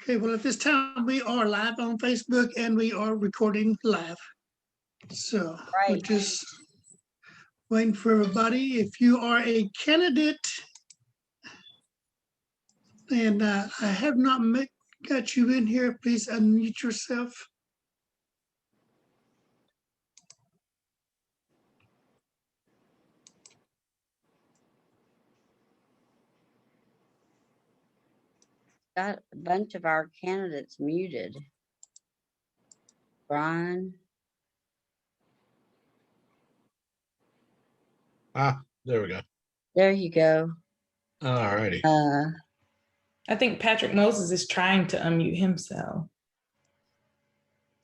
Okay, well, at this time, we are live on Facebook and we are recording live. So we're Right. just waiting for everybody. If you are a candidate and I have not got you in here, please unmute yourself. Got a bunch of our candidates muted. Brian, There we go. there you go. All righty. I think Patrick Moses is trying to unmute himself.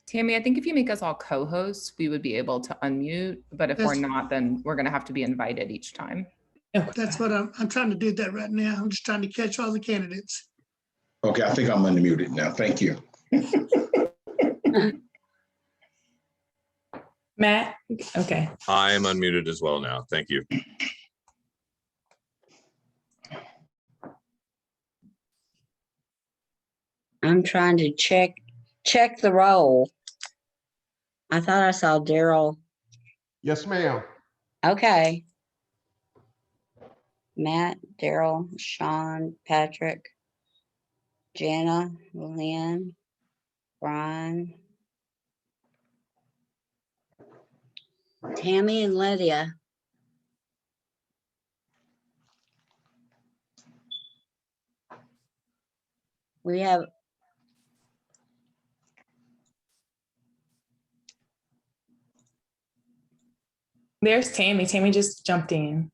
Tammie, I think if you make us all co-hosts, we would be able to unmute, but if we're not, then we're gonna have to be invited each time. Okay. That's what I'm trying to do that right now. I'm just trying to catch all the candidates. Okay, I think I'm unmuted now. Thank you. Matt, okay. I am unmuted as well now. Thank you. I'm trying to check the roll. I thought I saw Daryl. Yes, ma'am. Okay. Matt, Daryl, Sean, Patrick, Jana, Lynn, Brian, Tammie, and Lydia. We have There's Tammie. Tammie just jumped in.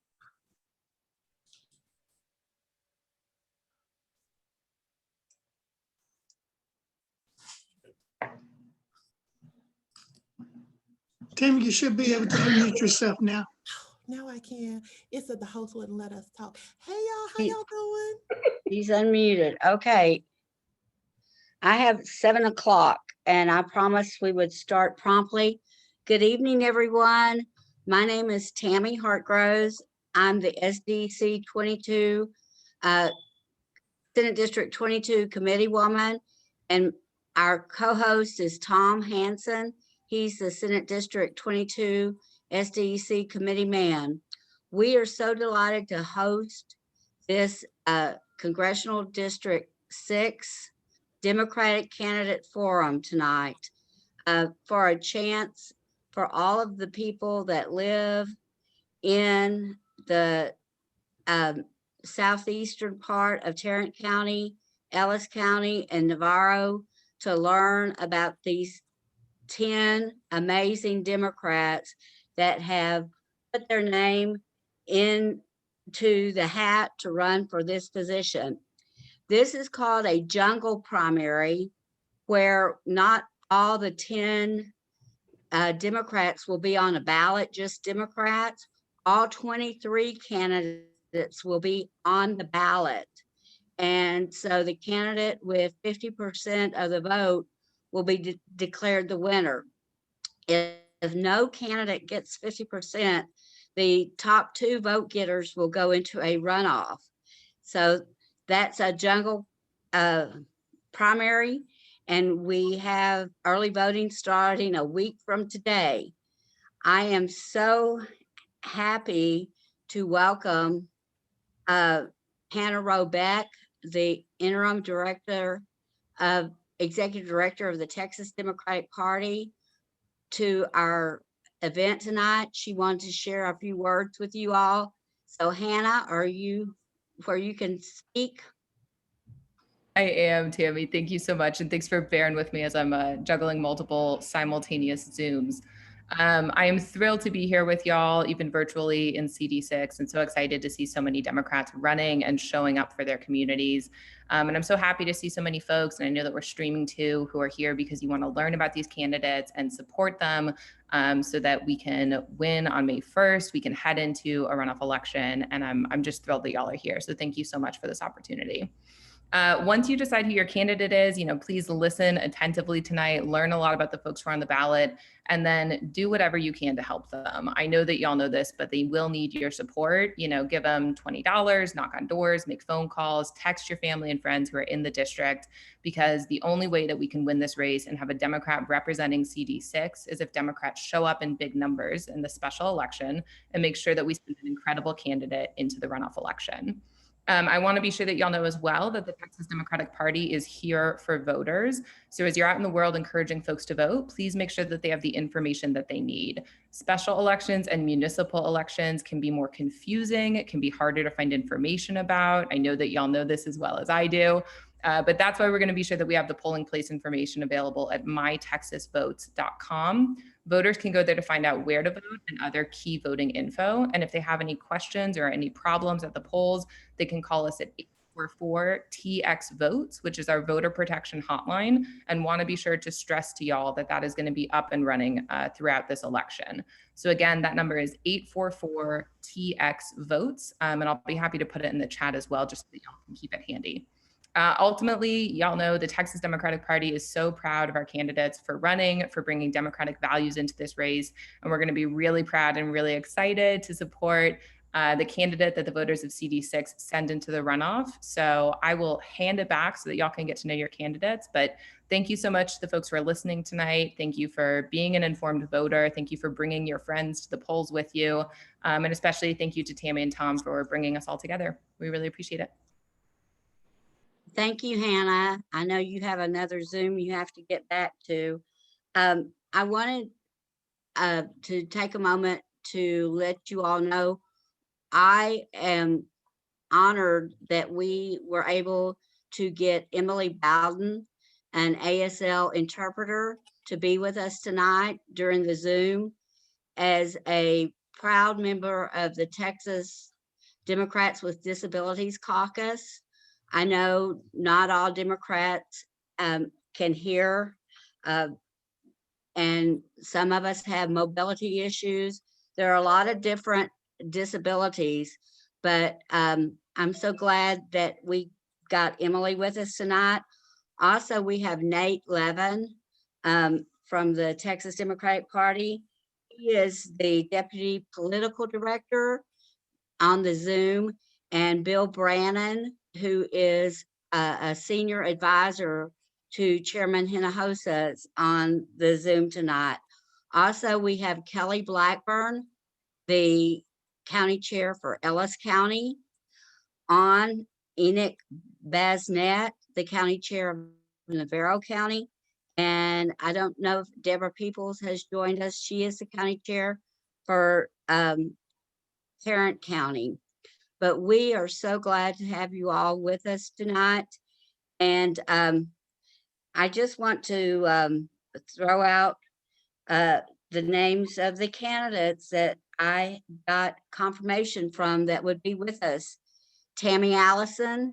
Tim, you should be able to unmute yourself now. Now I can. It said the host wouldn't let us talk. Hey y'all, how y'all doing? He's unmuted. Okay. I have 7 o'clock and I promised we would start promptly. Good evening, everyone. My name is Tammie Hartgroves. I'm the SDEC 22, Senate District 22 committee woman. And our co-host is Thom Hanson. He's the Senate District 22 SDEC committee man. We are so delighted to host this Congressional District 6 Democratic Candidate Forum tonight for a chance for all of the people that live in the southeastern part of Tarrant County, Ellis County, and Navarro to learn about these 10 amazing Democrats that have put their name into the hat to run for this position. This is called a jungle primary, where not all the 10 Democrats will be on a ballot, just Democrats. All 23 candidates will be on the ballot. And so the candidate with 50% of the vote will be declared the winner. If no candidate gets 50%, the top 2 vote getters will go into a runoff. So that's a jungle primary, and we have early voting starting a week from today. I am so happy to welcome Hannah Robeck, the interim executive director of the Texas Democratic Party, to our event tonight. She wanted to share a few words with you all. So Hannah, are you where you can speak? I am, Tammie. Thank you so much. And thanks for bearing with me as I'm juggling multiple simultaneous Zooms. I am thrilled to be here with y'all, even virtually in CD6, and so excited to see so many Democrats running and showing up for their communities. And I'm so happy to see so many folks, and I know that we're streaming too, who are here because you want to learn about these candidates and support them so that we can win on May 1st. We can head into a runoff election, and I'm just thrilled that y'all are here. So thank you so much for this opportunity. Once you decide who your candidate is, please listen attentively tonight, learn a lot about the folks who are on the ballot, and then do whatever you can to help them. I know that y'all know this, but they will need your support. Give them $20, knock on doors, make phone calls, text your family and friends who are in the district, because the only way that we can win this race and have a Democrat representing CD6 is if Democrats show up in big numbers in the special election and make sure that we send an incredible candidate into the runoff election. I want to be sure that y'all know as well that the Texas Democratic Party is here for voters. So as you're out in the world encouraging folks to vote, please make sure that they have the information that they need. Special elections and municipal elections can be more confusing. It can be harder to find information about. I know that y'all know this as well as I do. But that's why we're going to be sure that we have the polling place information available at mytexasvotes.com. Voters can go there to find out where to vote and other key voting info. And if they have any questions or any problems at the polls, they can call us at 844-TX-VOTES, which is our voter protection hotline, and want to be sure to stress to y'all that that is going to be up and running throughout this election. So again, that number is 844-TX-VOTES, and I'll be happy to put it in the chat as well, just so that y'all can keep it handy. Ultimately, y'all know the Texas Democratic Party is so proud of our candidates for running, for bringing democratic values into this race. And we're going to be really proud and really excited to support the candidate that the voters of CD6 send into the runoff. So I will hand it back so that y'all can get to know your candidates. But thank you so much to the folks who are listening tonight. Thank you for being an informed voter. Thank you for bringing your friends to the polls with you. And especially thank you to Tammie and Thom for bringing us all together. We really appreciate it. Thank you, Hannah. I know you have another Zoom you have to get back to. I wanted to take a moment to let you all know I am honored that we were able to get Emily Bowden, an ASL interpreter, to be with us tonight during the Zoom. As a proud member of the Texas Democrats with Disabilities Caucus, I know not all Democrats can hear, and some of us have mobility issues. There are a lot of different disabilities, but I'm so glad that we got Emily with us tonight. Also, we have Nate Levin from the Texas Democratic Party. He is the Deputy Political Director on the Zoom, and Bill Brannon, who is a Senior Advisor to Chairman Hinojosa on the Zoom tonight. Also, we have Kelly Blackburn, the County Chair for Ellis County, on Enoch Basnet, the County Chair of Navarro County. And I don't know if Deborah Peoples has joined us. She is the County Chair for Tarrant County. But we are so glad to have you all with us tonight. And I just want to throw out the names of the candidates that I got confirmation from that would be with us. Tammie Allison,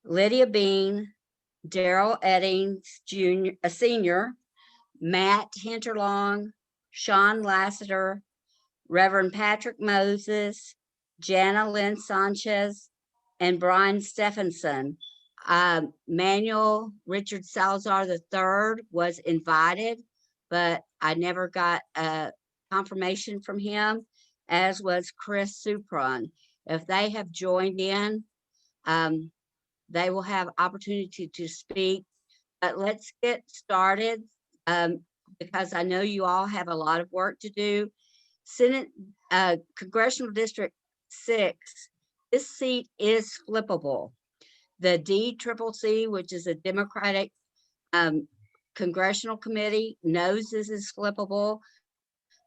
Lydia Bean, Daryl Eddings Sr., Matt Hinterlong, Sean Lassiter, Reverend Patrick Moses, Jana Lynn Sanchez, and Brian Stephenson. Manuel Richard Salazar III was invited, but I never got a confirmation from him, as was Chris Supron. If they have joined in, they will have opportunity to speak. But let's get started because I know you all have a lot of work to do. Senate Congressional District 6, this seat is flippable. The DCCC, which is a Democratic Congressional Committee, knows this is flippable.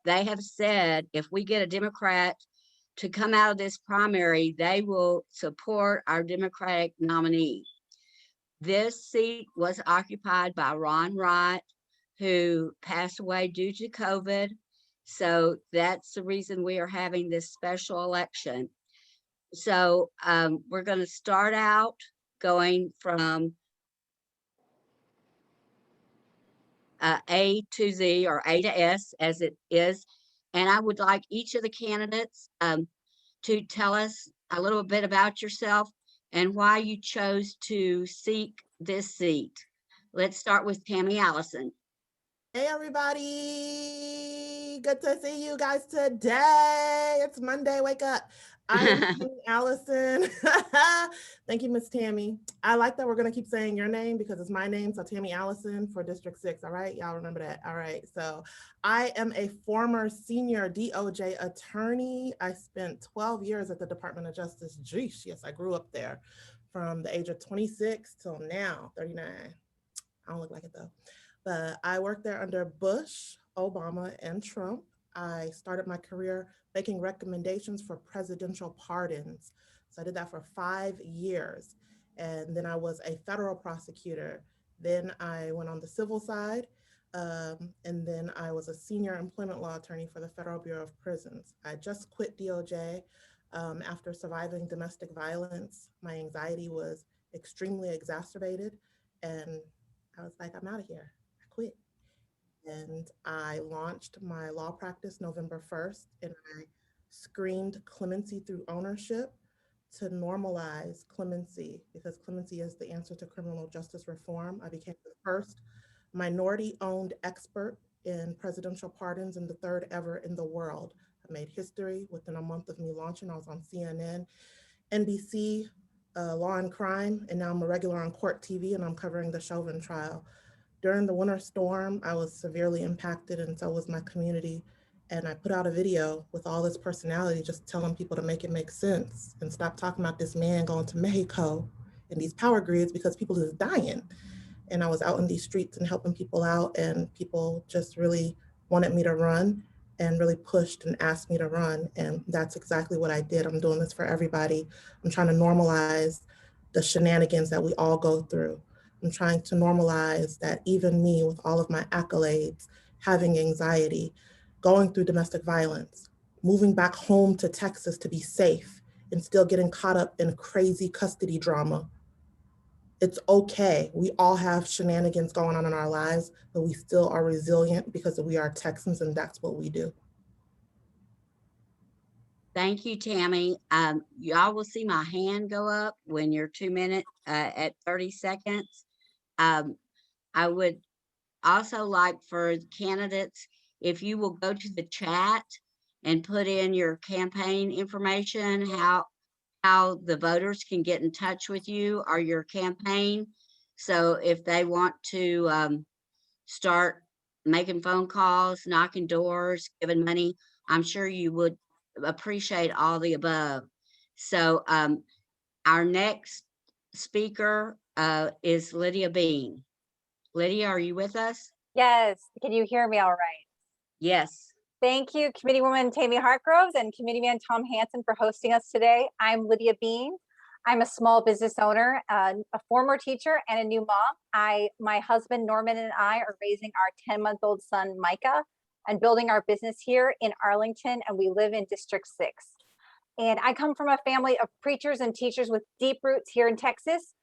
They have said if we get a Democrat to come out of this primary, they will support our Democratic nominee. This seat was occupied by Ron Wright, who passed away due to COVID. So that's the reason we are having this special election. So we're going to start out going from A to Z, or A to S as it is. And I would like each of the candidates to tell us a little bit about yourself. and why you chose to seek this seat. Let's start with Tammie Allison. Hey, everybody. Good to see you guys today. It's Monday. Wake up. I'm Tammie Allison. Thank you, Miss Tammie. I like that we're going to keep saying your name because it's my name. So Tammie Allison for District 6. All right. Y'all remember that. All right. So I am a former senior DOJ attorney. I spent 12 years at the Department of Justice. Geesh, yes, I grew up there from the age of 26 till now, 39. I don't look like it though. But I worked there under Bush, Obama, and Trump. I started my career making recommendations for presidential pardons. So I did that for 5 years. And then I was a federal prosecutor. Then I went on the civil side. And then I was a senior employment law attorney for the Federal Bureau of Prisons. I just quit DOJ after surviving domestic violence. My anxiety was extremely exacerbated. And I was like, I'm out of here. I quit. And I launched my law practice November 1st, and I screamed clemency through ownership to normalize clemency, because clemency is the answer to criminal justice reform. I became the first minority-owned expert in presidential pardons and the third ever in the world. I made history within a month of me launching. I was on CNN, NBC, Law and Crime, and now I'm a regular on Court TV, and I'm covering the Chauvin trial. During the winter storm, I was severely impacted, and so was my community. And I put out a video with all this personality, just telling people to make it make sense and stop talking about this man going to Mexico and these power grids because people is dying. And I was out in these streets and helping people out, and people just really wanted me to run and really pushed and asked me to run. And that's exactly what I did. I'm doing this for everybody. I'm trying to normalize the shenanigans that we all go through. I'm trying to normalize that even me, with all of my accolades, having anxiety, going through domestic violence, moving back home to Texas to be safe, and still getting caught up in crazy custody drama. It's okay. We all have shenanigans going on in our lives, but we still are resilient because we are Texans, and that's what we do. Thank you, Tammie. Y'all will see my hand go up when you're 2 minutes at 30 seconds. I would also like for candidates, if you will go to the chat and put in your campaign information, how the voters can get in touch with you or your campaign. So if they want to start making phone calls, knocking doors, giving money, I'm sure you would appreciate all the above. So our next speaker is Lydia Bean. Lydia, are you with us? Yes. Can you hear me all right? Yes. Thank you, Committeewoman Tammie Hartgroves and Committeeman Thom Hanson for hosting us today. I'm Lydia Bean. I'm a small business owner, a former teacher, and a new mom. My husband, Norman, and I are raising our 10-month-old son, Micah, and building our business here in Arlington, and we live in District 6. And I come from a family of preachers and teachers with deep roots here in Texas.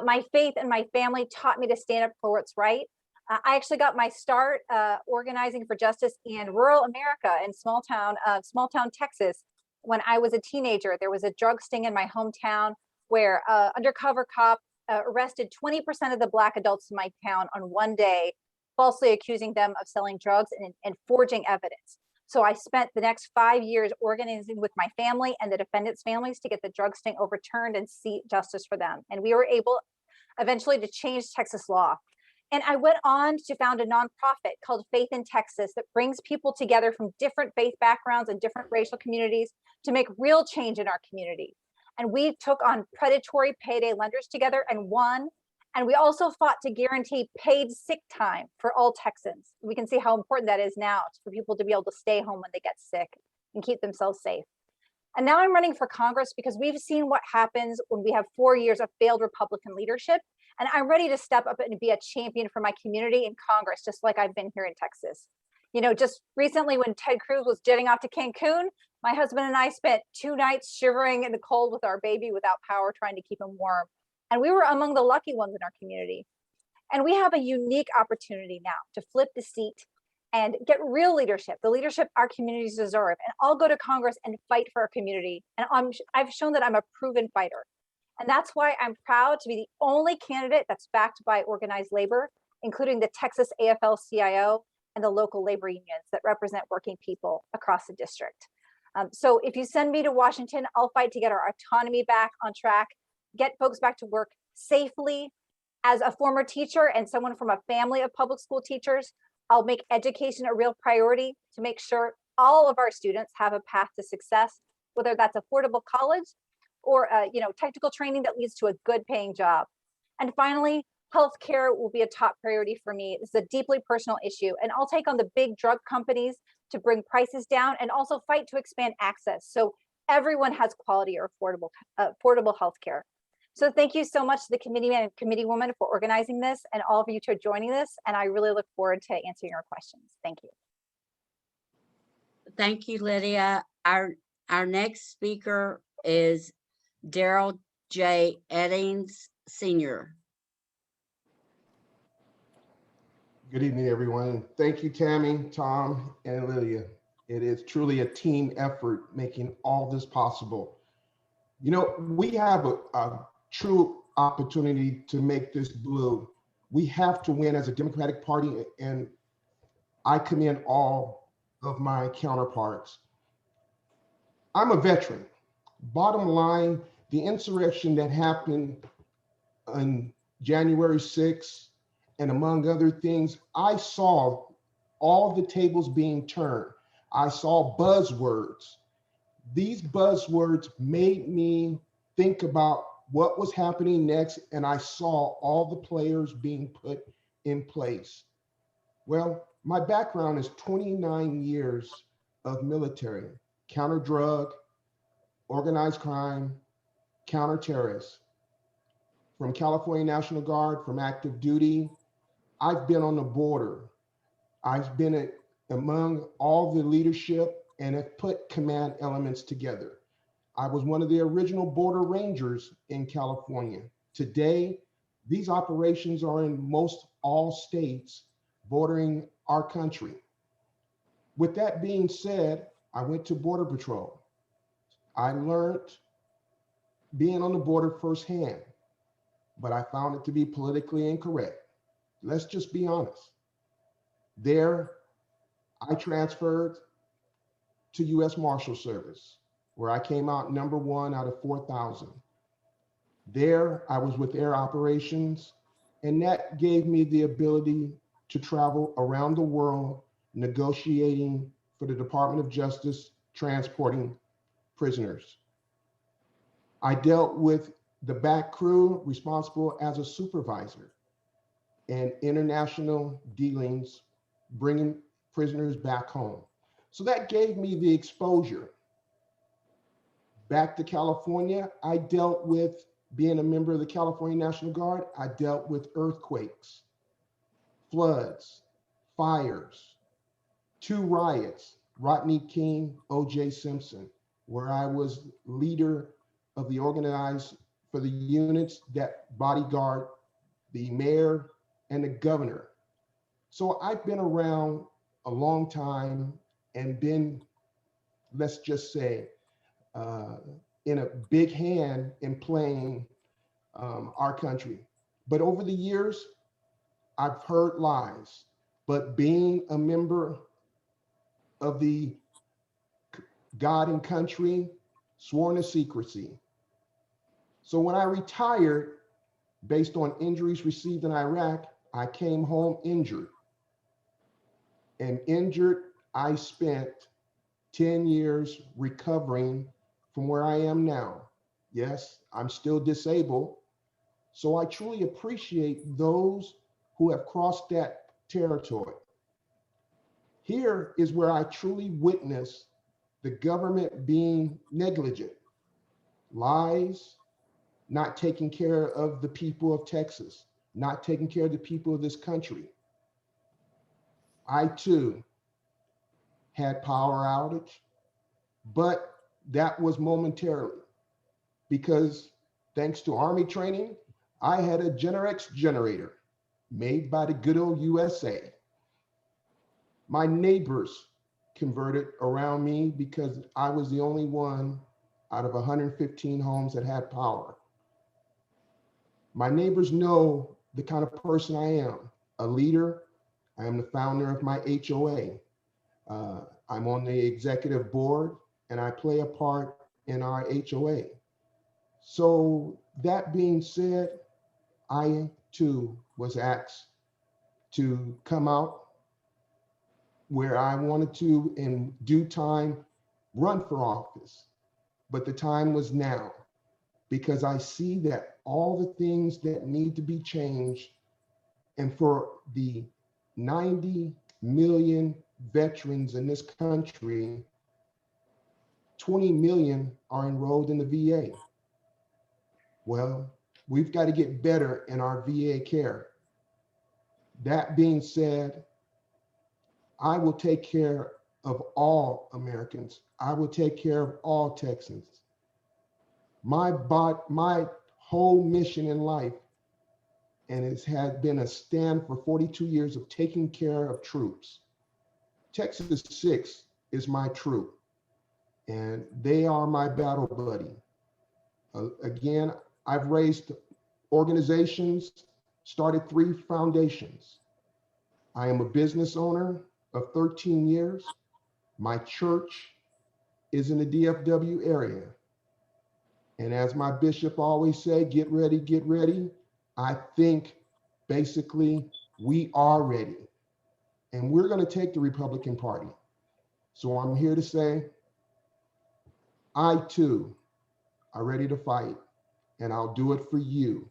My faith and my family taught me to stand up for what's right. I actually got my start organizing for justice in rural America, in small town Texas. When I was a teenager, there was a drug sting in my hometown where undercover cop arrested 20% of the Black adults in my town on one day, falsely accusing them of selling drugs and forging evidence. So I spent the next 5 years organizing with my family and the defendants' families to get the drug sting overturned and seek justice for them. And we were able eventually to change Texas law. And I went on to found a nonprofit called Faith in Texas that brings people together from different faith backgrounds and different racial communities to make real change in our community. And we took on predatory payday lenders together and won. And we also fought to guarantee paid sick time for all Texans. We can see how important that is now for people to be able to stay home when they get sick and keep themselves safe. And now I'm running for Congress because we've seen what happens when we have 4 years of failed Republican leadership. And I'm ready to step up and be a champion for my community in Congress, just like I've been here in Texas. You know, just recently when Ted Cruz was jetting off to Cancun, my husband and I spent 2 nights shivering in the cold with our baby without power, trying to keep him warm. And we were among the lucky ones in our community. And we have a unique opportunity now to flip the seat and get real leadership, the leadership our communities deserve. And I'll go to Congress and fight for our community. And I've shown that I'm a proven fighter. And that's why I'm proud to be the only candidate that's backed by organized labor, including the Texas AFL-CIO and the local labor unions that represent working people across the district. So if you send me to Washington, I'll fight to get our autonomy back on track, get folks back to work safely. As a former teacher and someone from a family of public school teachers, I'll make education a real priority to make sure all of our students have a path to success, whether that's affordable college or technical training that leads to a good paying job. And finally, healthcare will be a top priority for me. This is a deeply personal issue, and I'll take on the big drug companies to bring prices down and also fight to expand access so everyone has quality or affordable healthcare. So thank you so much to the committeeman and committeewoman for organizing this, and all of you for joining this. And I really look forward to answering your questions. Thank you. Thank you, Lydia. Our next speaker is Daryl J. Eddings, Sr. Good evening, everyone. Thank you, Tammie, Thom, and Lydia. It is truly a team effort making all this possible. You know, we have a true opportunity to make this blue. We have to win as a Democratic Party, and I commend all of my counterparts. I'm a veteran. Bottom line, the insurrection that happened on January 6th, and among other things, I saw all the tables being turned. I saw buzzwords. These buzzwords made me think about what was happening next, and I saw all the players being put in place. Well, my background is 29 years of military, counter-drug, organized crime, counter-terrorist. From California National Guard, from active duty, I've been on the border. I've been among all the leadership and have put command elements together. I was one of the original border rangers in California. Today, these operations are in most all states bordering our country. With that being said, I went to Border Patrol. I learned being on the border firsthand, but I found it to be politically incorrect. Let's just be honest. There, I transferred to U.S. Marshal Service, where I came out #1 out of 4,000. There, I was with Air Operations, and that gave me the ability to travel around the world, negotiating for the Department of Justice, transporting prisoners. I dealt with the back crew responsible as a supervisor and international dealings, bringing prisoners back home. So that gave me the exposure. Back to California, I dealt with, being a member of the California National Guard, I dealt with earthquakes, floods, fires, 2 riots, Rodney King, O.J. Simpson, where I was leader of the organized for the units that bodyguard the mayor and the governor. So I've been around a long time and been, let's just say, in a big hand in playing our country. But over the years, I've heard lies, but being a member of the God and country, sworn to secrecy. So when I retired, based on injuries received in Iraq, I came home injured. And injured, I spent 10 years recovering from where I am now. Yes, I'm still disabled. So I truly appreciate those who have crossed that territory. Here is where I truly witness the government being negligent, lies, not taking care of the people of Texas, not taking care of the people of this country. I too had power outage, but that was momentarily because thanks to Army training, I had a Generex generator made by the good old USA. My neighbors converted around me because I was the only one out of 115 homes that had power. My neighbors know the kind of person I am, a leader. I am the founder of my HOA. I'm on the executive board and I play a part in our HOA. So that being said, I too was asked to come out where I wanted to, in due time, run for office. But the time was now, because I see that all the things that need to be changed, and for the 90 million veterans in this country, 20 million are enrolled in the VA. Well, we've got to get better in our VA care. That being said, I will take care of all Americans. I will take care of all Texans. My whole mission in life, and it has been a stand for 42 years of taking care of troops. Texas 6 is my troop, and they are my battle buddy. Again, I've raised organizations, started 3 foundations. I am a business owner of 13 years. My church is in the DFW area. And as my bishop always said, get ready, get ready. I think basically we are ready. And we're going to take the Republican Party. So I'm here to say, I too are ready to fight, and I'll do it for you.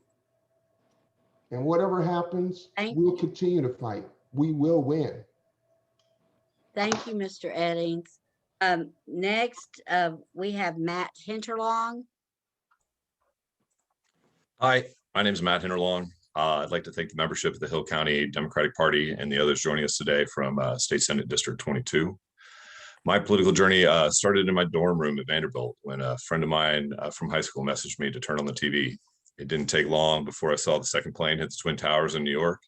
And whatever happens, we'll continue to fight. We will win. Thank you, Mr. Eddings. Next, we have Matt Hinterlong. Hi, my name is Matt Hinterlong. I'd like to thank the membership of the Hill County Democratic Party and the others joining us today from State Senate District 22. My political journey started in my dorm room at Vanderbilt when a friend of mine from high school messaged me to turn on the TV. It didn't take long before I saw the second plane hit the Twin Towers in New York.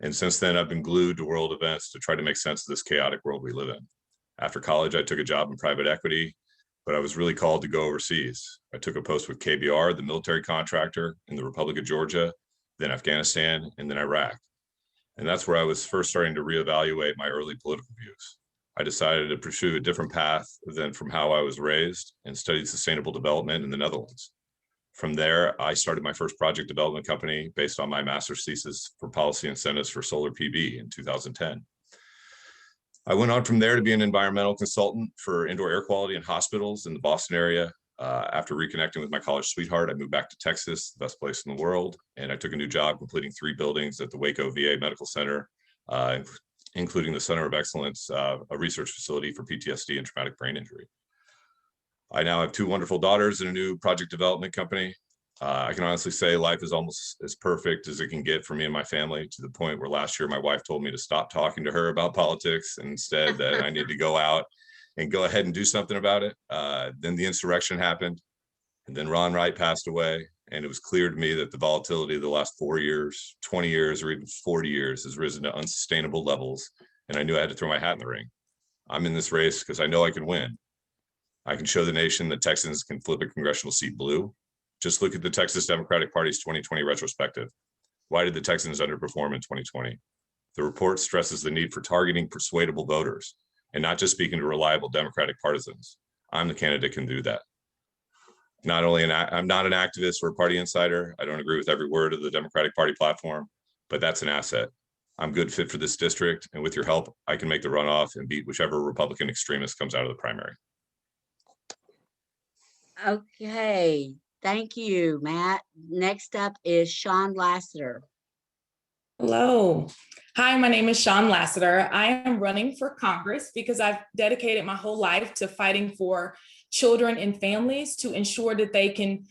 And since then, I've been glued to world events to try to make sense of this chaotic world we live in. After college, I took a job in private equity, but I was really called to go overseas. I took a post with KBR, the military contractor in the Republic of Georgia, then Afghanistan, and then Iraq. And that's where I was first starting to reevaluate my early political views. I decided to pursue a different path than from how I was raised and studied sustainable development in the Netherlands. From there, I started my first project development company based on my master's thesis for policy incentives for solar PV in 2010. I went on from there to be an environmental consultant for indoor air quality in hospitals in the Boston area. After reconnecting with my college sweetheart, I moved back to Texas, the best place in the world, and I took a new job completing 3 buildings at the Waco VA Medical Center, including the Center of Excellence, a research facility for PTSD and traumatic brain injury. I now have 2 wonderful daughters and a new project development company. I can honestly say life is almost as perfect as it can get for me and my family, to the point where last year my wife told me to stop talking to her about politics and instead that I need to go out and go ahead and do something about it. Then the insurrection happened, and then Ron Wright passed away. And it was clear to me that the volatility of the last 4 years, 20 years, or even 40 years has risen to unsustainable levels. And I knew I had to throw my hat in the ring. I'm in this race because I know I can win. I can show the nation that Texans can flip a congressional seat blue. Just look at the Texas Democratic Party's 2020 retrospective. Why did the Texans underperform in 2020? The report stresses the need for targeting persuadable voters and not just speaking to reliable Democratic partisans. I'm the candidate that can do that. I'm not an activist or a party insider. I don't agree with every word of the Democratic Party platform, but that's an asset. I'm a good fit for this district, and with your help, I can make the runoff and beat whichever Republican extremist comes out of the primary. Okay, thank you, Matt. Next up is Sean Lassiter. Hello. Hi, my name is Sean Lassiter. I am running for Congress because I've dedicated my whole life to fighting for children and families to ensure that they can,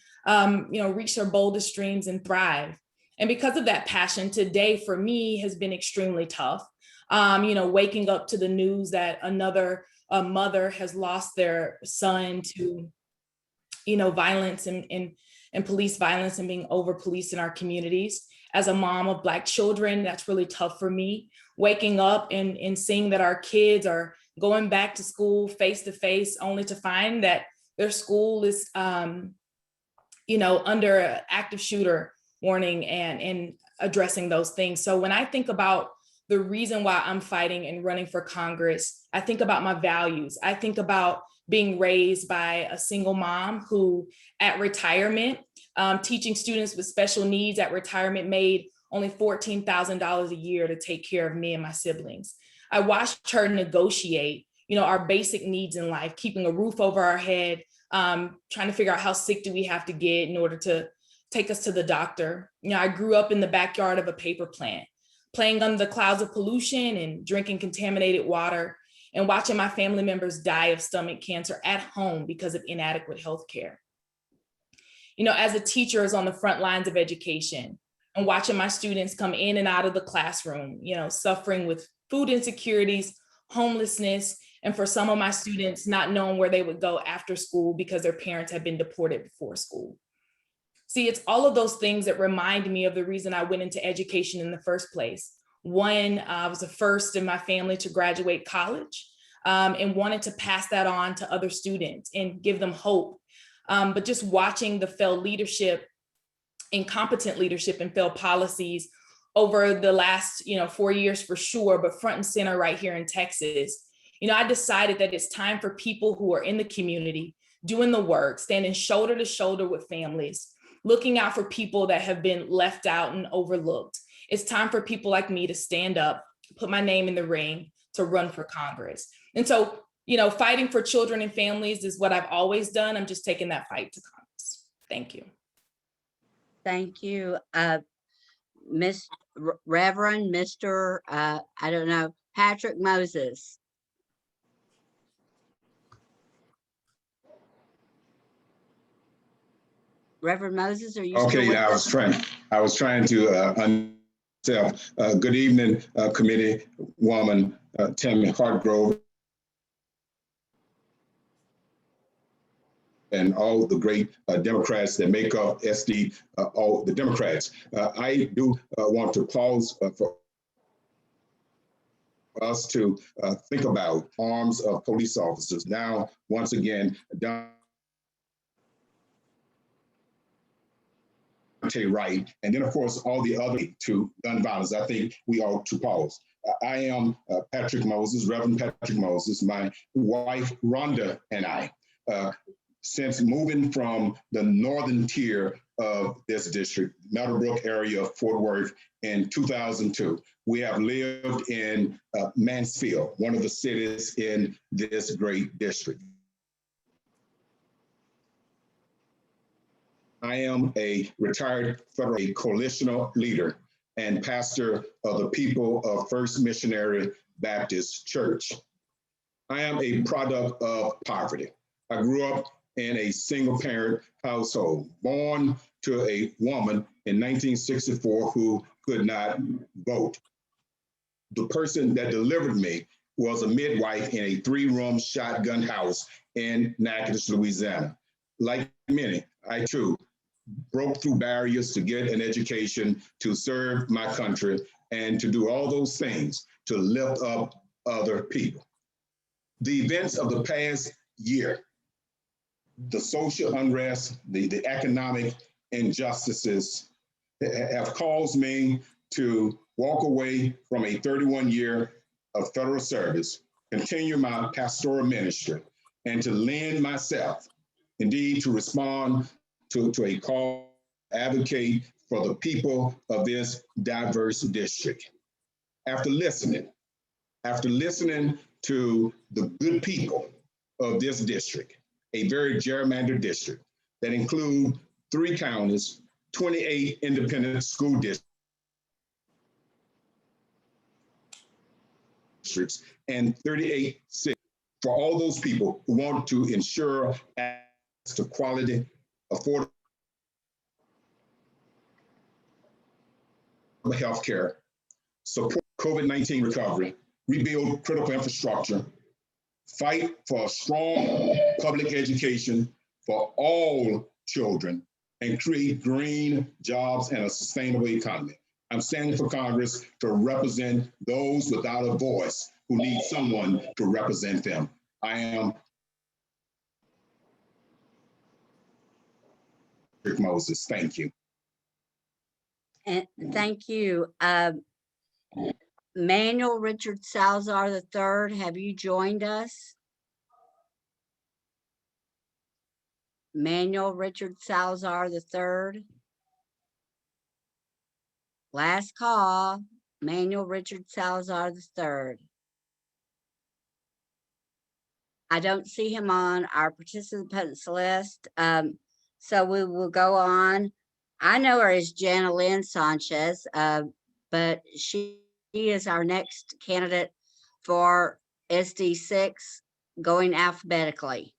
reach their boldest dreams and thrive. And because of that passion, today for me has been extremely tough. Waking up to the news that another mother has lost their son to, violence and police violence and being over policed in our communities. As a mom of Black children, that's really tough for me. Waking up and seeing that our kids are going back to school face to face, only to find that their school is, under an active shooter warning and addressing those things. So when I think about the reason why I'm fighting and running for Congress, I think about my values. I think about being raised by a single mom who at retirement, teaching students with special needs at retirement made only $14,000 a year to take care of me and my siblings. I watched her negotiate, our basic needs in life, keeping a roof over our head, trying to figure out how sick do we have to get in order to take us to the doctor. I grew up in the backyard of a paper plant, playing under the clouds of pollution and drinking contaminated water, and watching my family members die of stomach cancer at home because of inadequate health care. As a teacher is on the front lines of education and watching my students come in and out of the classroom, suffering with food insecurities, homelessness, and for some of my students not knowing where they would go after school because their parents had been deported before school. See, it's all of those things that remind me of the reason I went into education in the first place. One, I was the first in my family to graduate college and wanted to pass that on to other students and give them hope. But just watching the failed leadership, incompetent leadership and failed policies over the last 4 years for sure, but front and center right here in Texas, I decided that it's time for people who are in the community, doing the work, standing shoulder to shoulder with families, looking out for people that have been left out and overlooked. It's time for people like me to stand up, put my name in the ring to run for Congress. And so, fighting for children and families is what I've always done. I'm just taking that fight to Congress. Thank you. Thank you. Reverend Mr. Patrick Moses. Reverend Moses, are you still Okay, with yeah, us? I was trying to good evening, committee woman Tammie Hartgroves, and all the great Democrats that make up SD, all the Democrats. I do want to pause for us to think about arms of police officers. Now, once again, right, and then of course all the other to gun violence. I think we ought to pause. I am Patrick Moses, Reverend Patrick Moses. My wife Rhonda and I, since moving from the northern tier of this district, Meadowbrook area of Fort Worth in 2002, we have lived in Mansfield, one of the cities in this great district. I am a retired federal coalitional leader and pastor of the People of First Missionary Baptist Church. I am a product of poverty. I grew up in a single parent household, born to a woman in 1964 who could not vote. The person that delivered me was a midwife in a 3-room shotgun house in Natchitoches, Louisiana. Like many, I too broke through barriers to get an education, to serve my country, and to do all those things to lift up other people. The events of the past year, the social unrest, the economic injustices have caused me to walk away from a 31-year of federal service, continue my pastoral ministry, and to lend myself, indeed, to respond to a call to advocate for the people of this diverse district. After listening to the good people of this district, a very gerrymandered district that include 3 counties, 28 independent school districts, and 38 cities, for all those people who want to ensure access to quality, affordable health care, support COVID-19 recovery, rebuild critical infrastructure, fight for a strong public education for all children, and create green jobs and a sustainable economy. I'm standing for Congress to represent those without a voice who need someone to represent them. I am Patrick Moses. Thank you. And thank you. Manuel Richard Salzar III, have you joined us? Manuel Richard Salzar III. Last call, Manuel Richard Salzar III. I don't see him on our participants list. So we will go on. I know her as Jana Lynn Sanchez, but she is our next candidate for SD6 going alphabetically.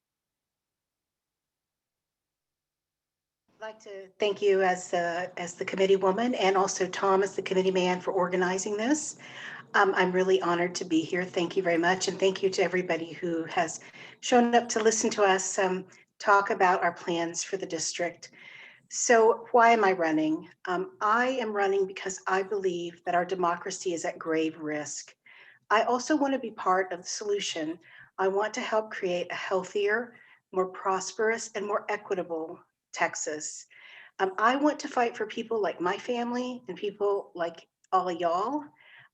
I'd like to thank you as the committee woman, and also Thom as the committee man, for organizing this. I'm really honored to be here. Thank you very much. And thank you to everybody who has shown up to listen to us talk about our plans for the district. So why am I running? I am running because I believe that our democracy is at grave risk. I also want to be part of the solution. I want to help create a healthier, more prosperous, and more equitable Texas. I want to fight for people like my family and people like all of y'all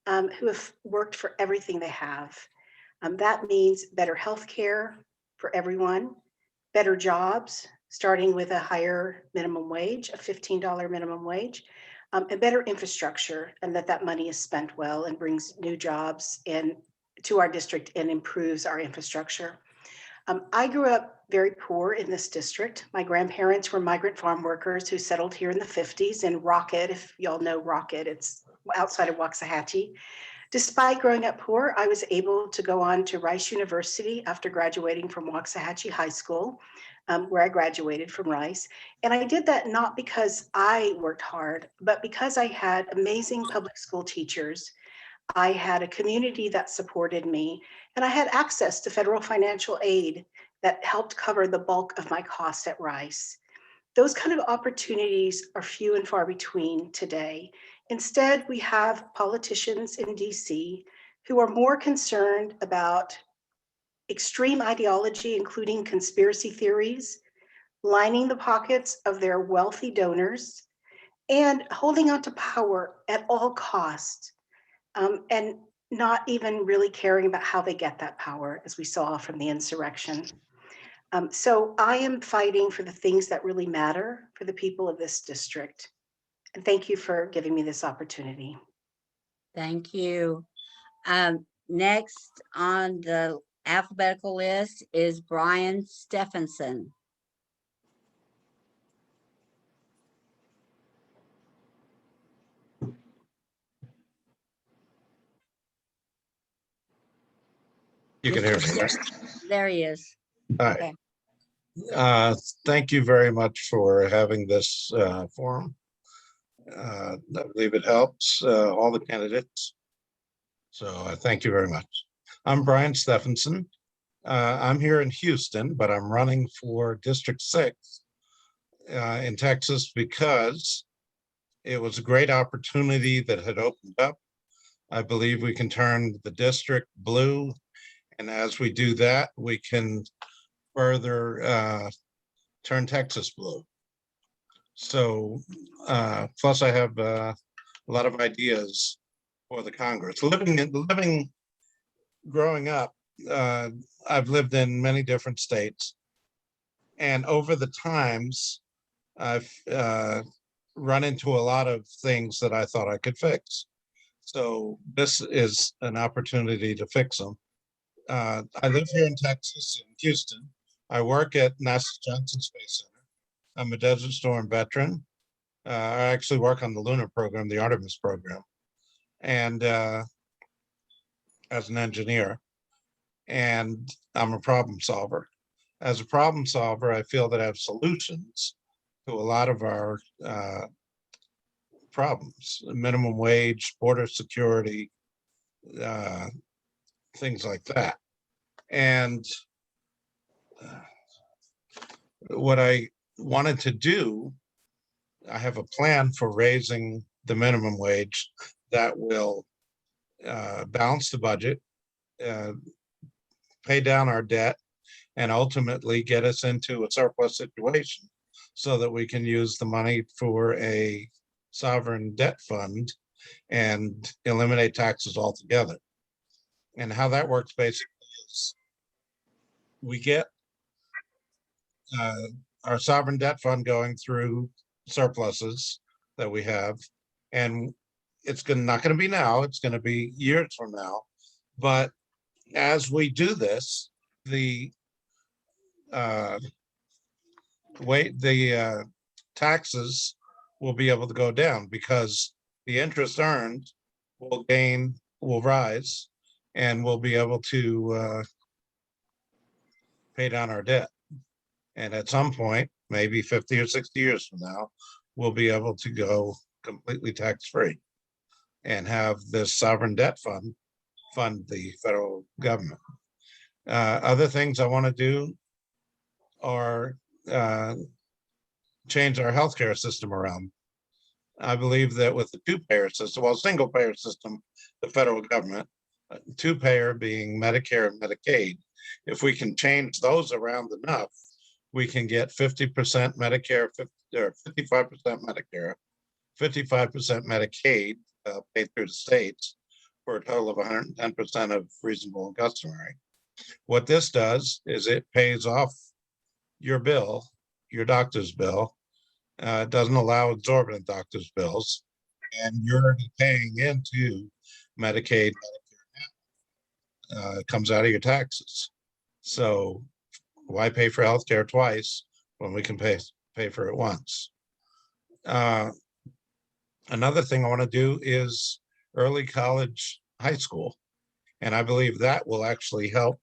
who have worked for everything they have. That means better health care for everyone, better jobs, starting with a higher minimum wage, a $15 minimum wage, and better infrastructure, and that money is spent well and brings new jobs to our district and improves our infrastructure. I grew up very poor in this district. My grandparents were migrant farm workers who settled here in the 50s in Rocket. If y'all know Rocket, it's outside of Waxahachie. Despite growing up poor, I was able to go on to Rice University after graduating from Waxahachie High School, where I graduated from Rice. And I did that not because I worked hard, but because I had amazing public school teachers. I had a community that supported me, and I had access to federal financial aid that helped cover the bulk of my costs at Rice. Those kind of opportunities are few and far between today. Instead, we have politicians in DC who are more concerned about extreme ideology, including conspiracy theories, lining the pockets of their wealthy donors, and holding on to power at all costs. And not even really caring about how they get that power, as we saw from the insurrection. So I am fighting for the things that really matter for the people of this district. And thank you for giving me this opportunity. Thank you. Next on the alphabetical list is Brian Stephenson. You can hear me, right? There he is. Hi. Okay. Thank you very much for having this forum. I believe it helps all the candidates. So I thank you very much. I'm Brian Stephenson. I'm here in Houston, but I'm running for District 6 in Texas because it was a great opportunity that had opened up. I believe we can turn the district blue. And as we do that, we can further turn Texas blue. So, plus I have a lot of ideas for the Congress. Growing up, I've lived in many different states. And over the times, I've run into a lot of things that I thought I could fix. So this is an opportunity to fix them. I live here in Texas, in Houston. I work at NASA Johnson Space Center. I'm a Desert Storm veteran. I actually work on the lunar program, the Artemis program, and as an engineer. And I'm a problem solver. As a problem solver, I feel that I have solutions to a lot of our problems: minimum wage, border security, things like that. And what I wanted to do, I have a plan for raising the minimum wage that will balance the budget, pay down our debt, and ultimately get us into a surplus situation so that we can use the money for a sovereign debt fund and eliminate taxes altogether. And how that works basically is we get our sovereign debt fund going through surpluses that we have, and it's not going to be now, it's going to be years from now. But as we do this, the taxes will be able to go down because the interest earned will rise, and we'll be able to pay down our debt. And at some point, maybe 50 or 60 years from now, we'll be able to go completely tax-free and have this sovereign debt fund the federal government. Other things I want to do are change our healthcare system around. I believe that with the two-payer system, well, single-payer system, the federal government, two-payer being Medicare and Medicaid, if we can change those around enough, we can get 50% Medicare, or 55% Medicare, 55% Medicaid paid through the states for a total of 110% of reasonable and customary. What this does is it pays off your bill, your doctor's bill. It doesn't allow exorbitant doctor's bills, and you're already paying into Medicaid, Medicare now. It comes out of your taxes. So why pay for healthcare twice when we can pay for it once? Another thing I want to do is early college, high school. And I believe that will actually help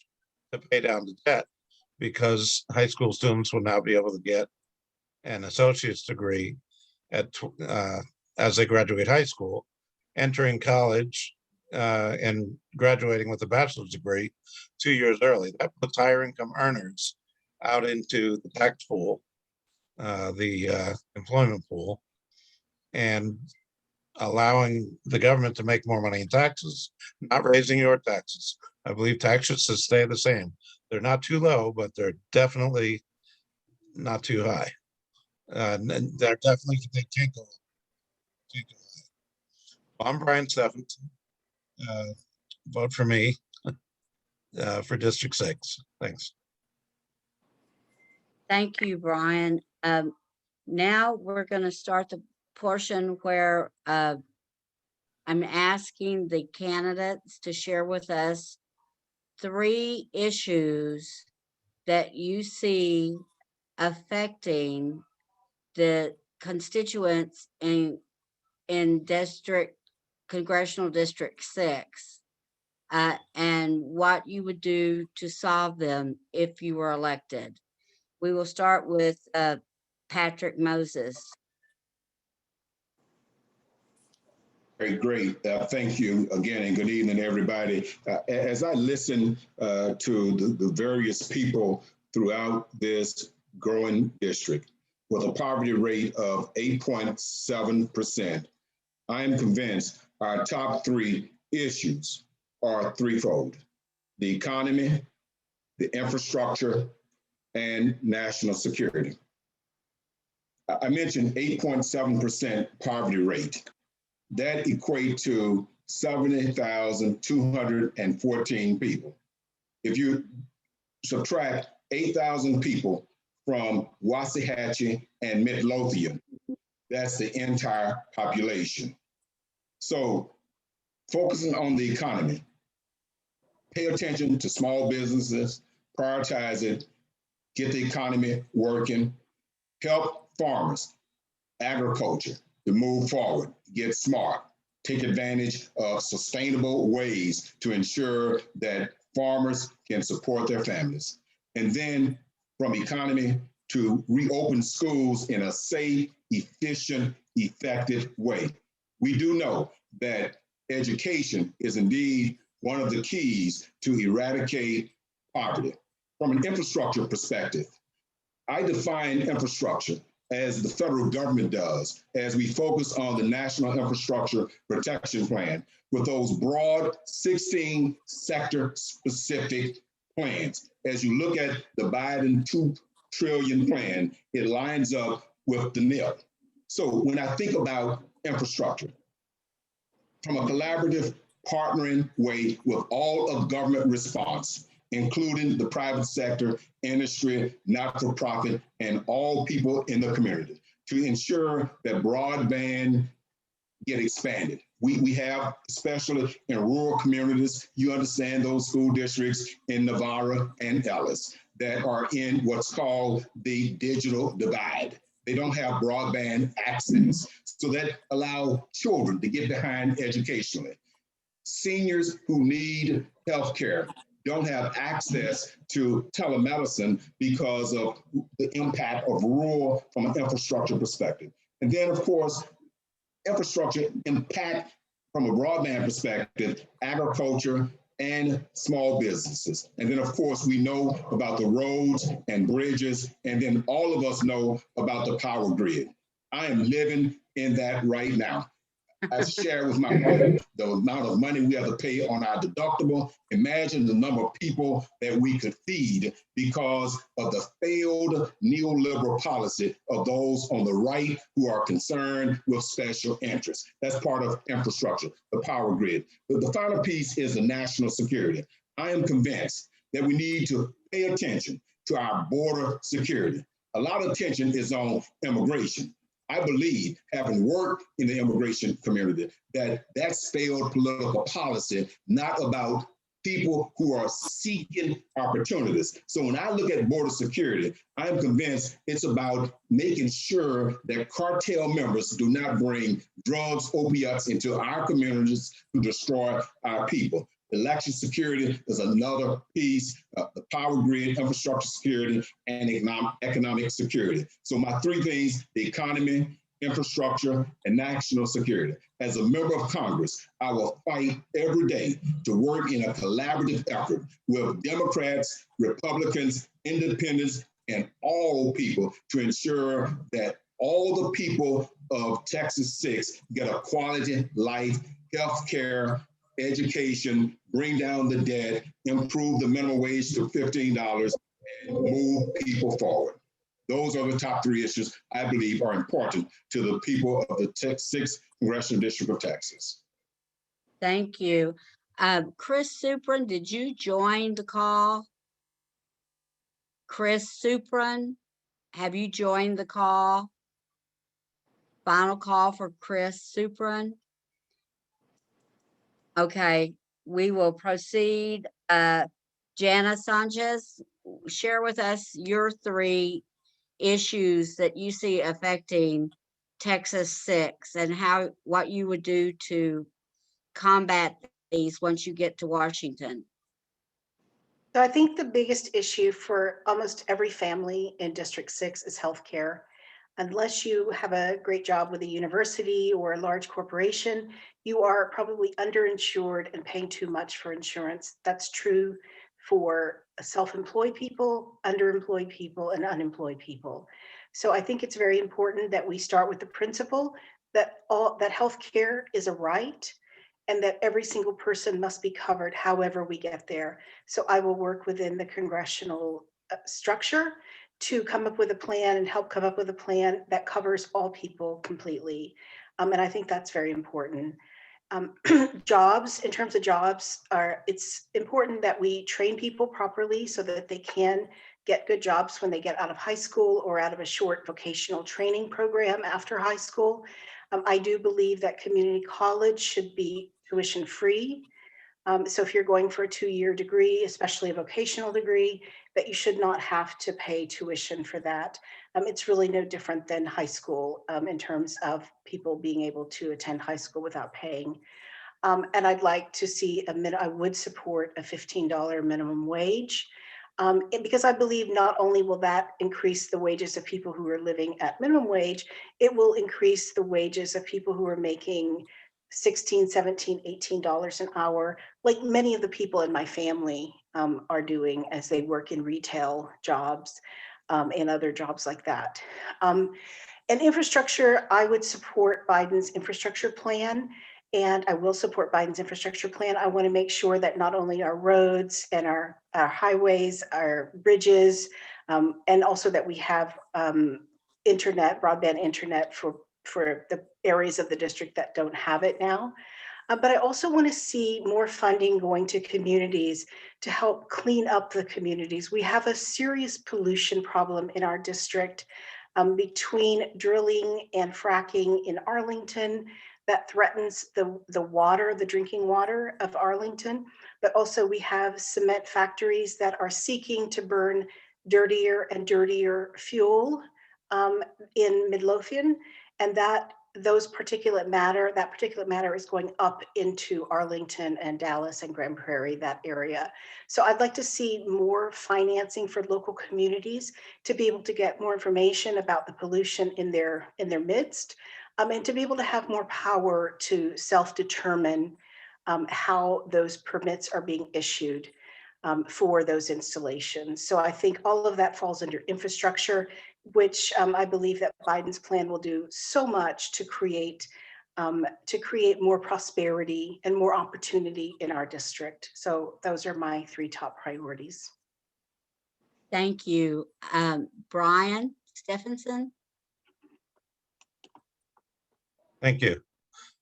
to pay down the debt, because high school students will now be able to get an associate's degree as they graduate high school, entering college and graduating with a bachelor's degree 2 years early. That puts higher income earners out into the tax pool, the employment pool, and allowing the government to make more money in taxes, not raising your taxes. I believe taxes should stay the same. They're not too low, but they're definitely not too high. They're definitely, they can't go up. I'm Brian Stephenson. Vote for me for District 6. Thanks. Thank you, Brian. Now we're going to start the portion where I'm asking the candidates to share with us 3 issues that you see affecting the constituents in Congressional District 6, and what you would do to solve them if you were elected. We will start with Patrick Moses. Great. Thank you again, and good evening, everybody. As I listen to the various people throughout this growing district with a poverty rate of 8.7%, I am convinced our top 3 issues are threefold: the economy, the infrastructure, and national security. I mentioned 8.7% poverty rate. That equates to 70,214 people. If you subtract 8,000 people from Waxahachie and Midlothian, that's the entire population. So focusing on the economy, pay attention to small businesses, prioritize it, get the economy working, help farmers, agriculture to move forward, get smart, take advantage of sustainable ways to ensure that farmers can support their families. And then from economy to reopen schools in a safe, efficient, effective way. We do know that education is indeed one of the keys to eradicate poverty. From an infrastructure perspective, I define infrastructure as the federal government does, as we focus on the National Infrastructure Protection Plan with those broad 16 sector specific plans. As you look at the Biden $2 trillion plan, it lines up with the NIP. So when I think about infrastructure from a collaborative partnering way with all of government response, including the private sector, industry, not-for-profit, and all people in the community to ensure that broadband get expanded. We have, especially in rural communities, you understand those school districts in Navarro and Ellis that are in what's called the digital divide. They don't have broadband access. So that allow children to get behind educationally. Seniors who need healthcare don't have access to telemedicine because of the impact of rural from an infrastructure perspective. And then, of course, infrastructure impact from a broadband perspective, agriculture and small businesses. And then, of course, we know about the roads and bridges, and then all of us know about the power grid. I am living in that right now. I share with my wife the amount of money we have to pay on our deductible. Imagine the number of people that we could feed because of the failed neoliberal policy of those on the right who are concerned with special interests. That's part of infrastructure, the power grid. But the final piece is the national security. I am convinced that we need to pay attention to our border security. A lot of attention is on immigration. I believe, having worked in the immigration community, that that's failed political policy, not about people who are seeking opportunities. So when I look at border security, I'm convinced it's about making sure that cartel members do not bring drugs, opiates into our communities to destroy our people. Election security is another piece, the power grid, infrastructure security, and economic security. So my three things, the economy, infrastructure, and national security. As a member of Congress, I will fight every day to work in a collaborative effort with Democrats, Republicans, independents, and all people to ensure that all the people of Texas 6 get a quality life, health care, education, bring down the debt, improve the minimum wage to $15, and move people forward. Those are the top three issues I believe are important to the people of the 6th Congressional District of Texas. Thank you. Chris Supran, did you join the call? Chris Supran, have you joined the call? Final call for Chris Supran. Okay, we will proceed. Jana Sanchez, share with us your three issues that you see affecting Texas 6 and what you would do to combat these once you get to Washington. So I think the biggest issue for almost every family in District 6 is healthcare. Unless you have a great job with a university or a large corporation, you are probably underinsured and paying too much for insurance. That's true for self-employed people, underemployed people, and unemployed people. So I think it's very important that we start with the principle that healthcare is a right and that every single person must be covered however we get there. So I will work within the congressional structure to come up with a plan and help come up with a plan that covers all people completely. And I think that's very important. Jobs, in terms of jobs, it's important that we train people properly so that they can get good jobs when they get out of high school or out of a short vocational training program after high school. I do believe that community college should be tuition free. So if you're going for a 2-year degree, especially a vocational degree, that you should not have to pay tuition for that. It's really no different than high school in terms of people being able to attend high school without paying. And I'd like to see I would support a $15 minimum wage because I believe not only will that increase the wages of people who are living at minimum wage, it will increase the wages of people who are making $16, $17, $18 an hour, like many of the people in my family are doing as they work in retail jobs and other jobs like that. And infrastructure, I would support Biden's infrastructure plan, and I will support Biden's infrastructure plan. I want to make sure that not only our roads and our highways, our bridges, and also that we have internet, broadband internet for the areas of the district that don't have it now. But I also want to see more funding going to communities to help clean up the communities. We have a serious pollution problem in our district between drilling and fracking in Arlington that threatens the water, the drinking water of Arlington. But also we have cement factories that are seeking to burn dirtier and dirtier fuel in Midlothian, and that particulate matter is going up into Arlington and Dallas and Grand Prairie, that area. So I'd like to see more financing for local communities to be able to get more information about the pollution in their midst, and to be able to have more power to self-determine how those permits are being issued for those installations. So I think all of that falls under infrastructure, which I believe that Biden's plan will do so much to create more prosperity and more opportunity in our district. So those are my 3 top priorities. Thank you. Brian Stephenson. Thank you.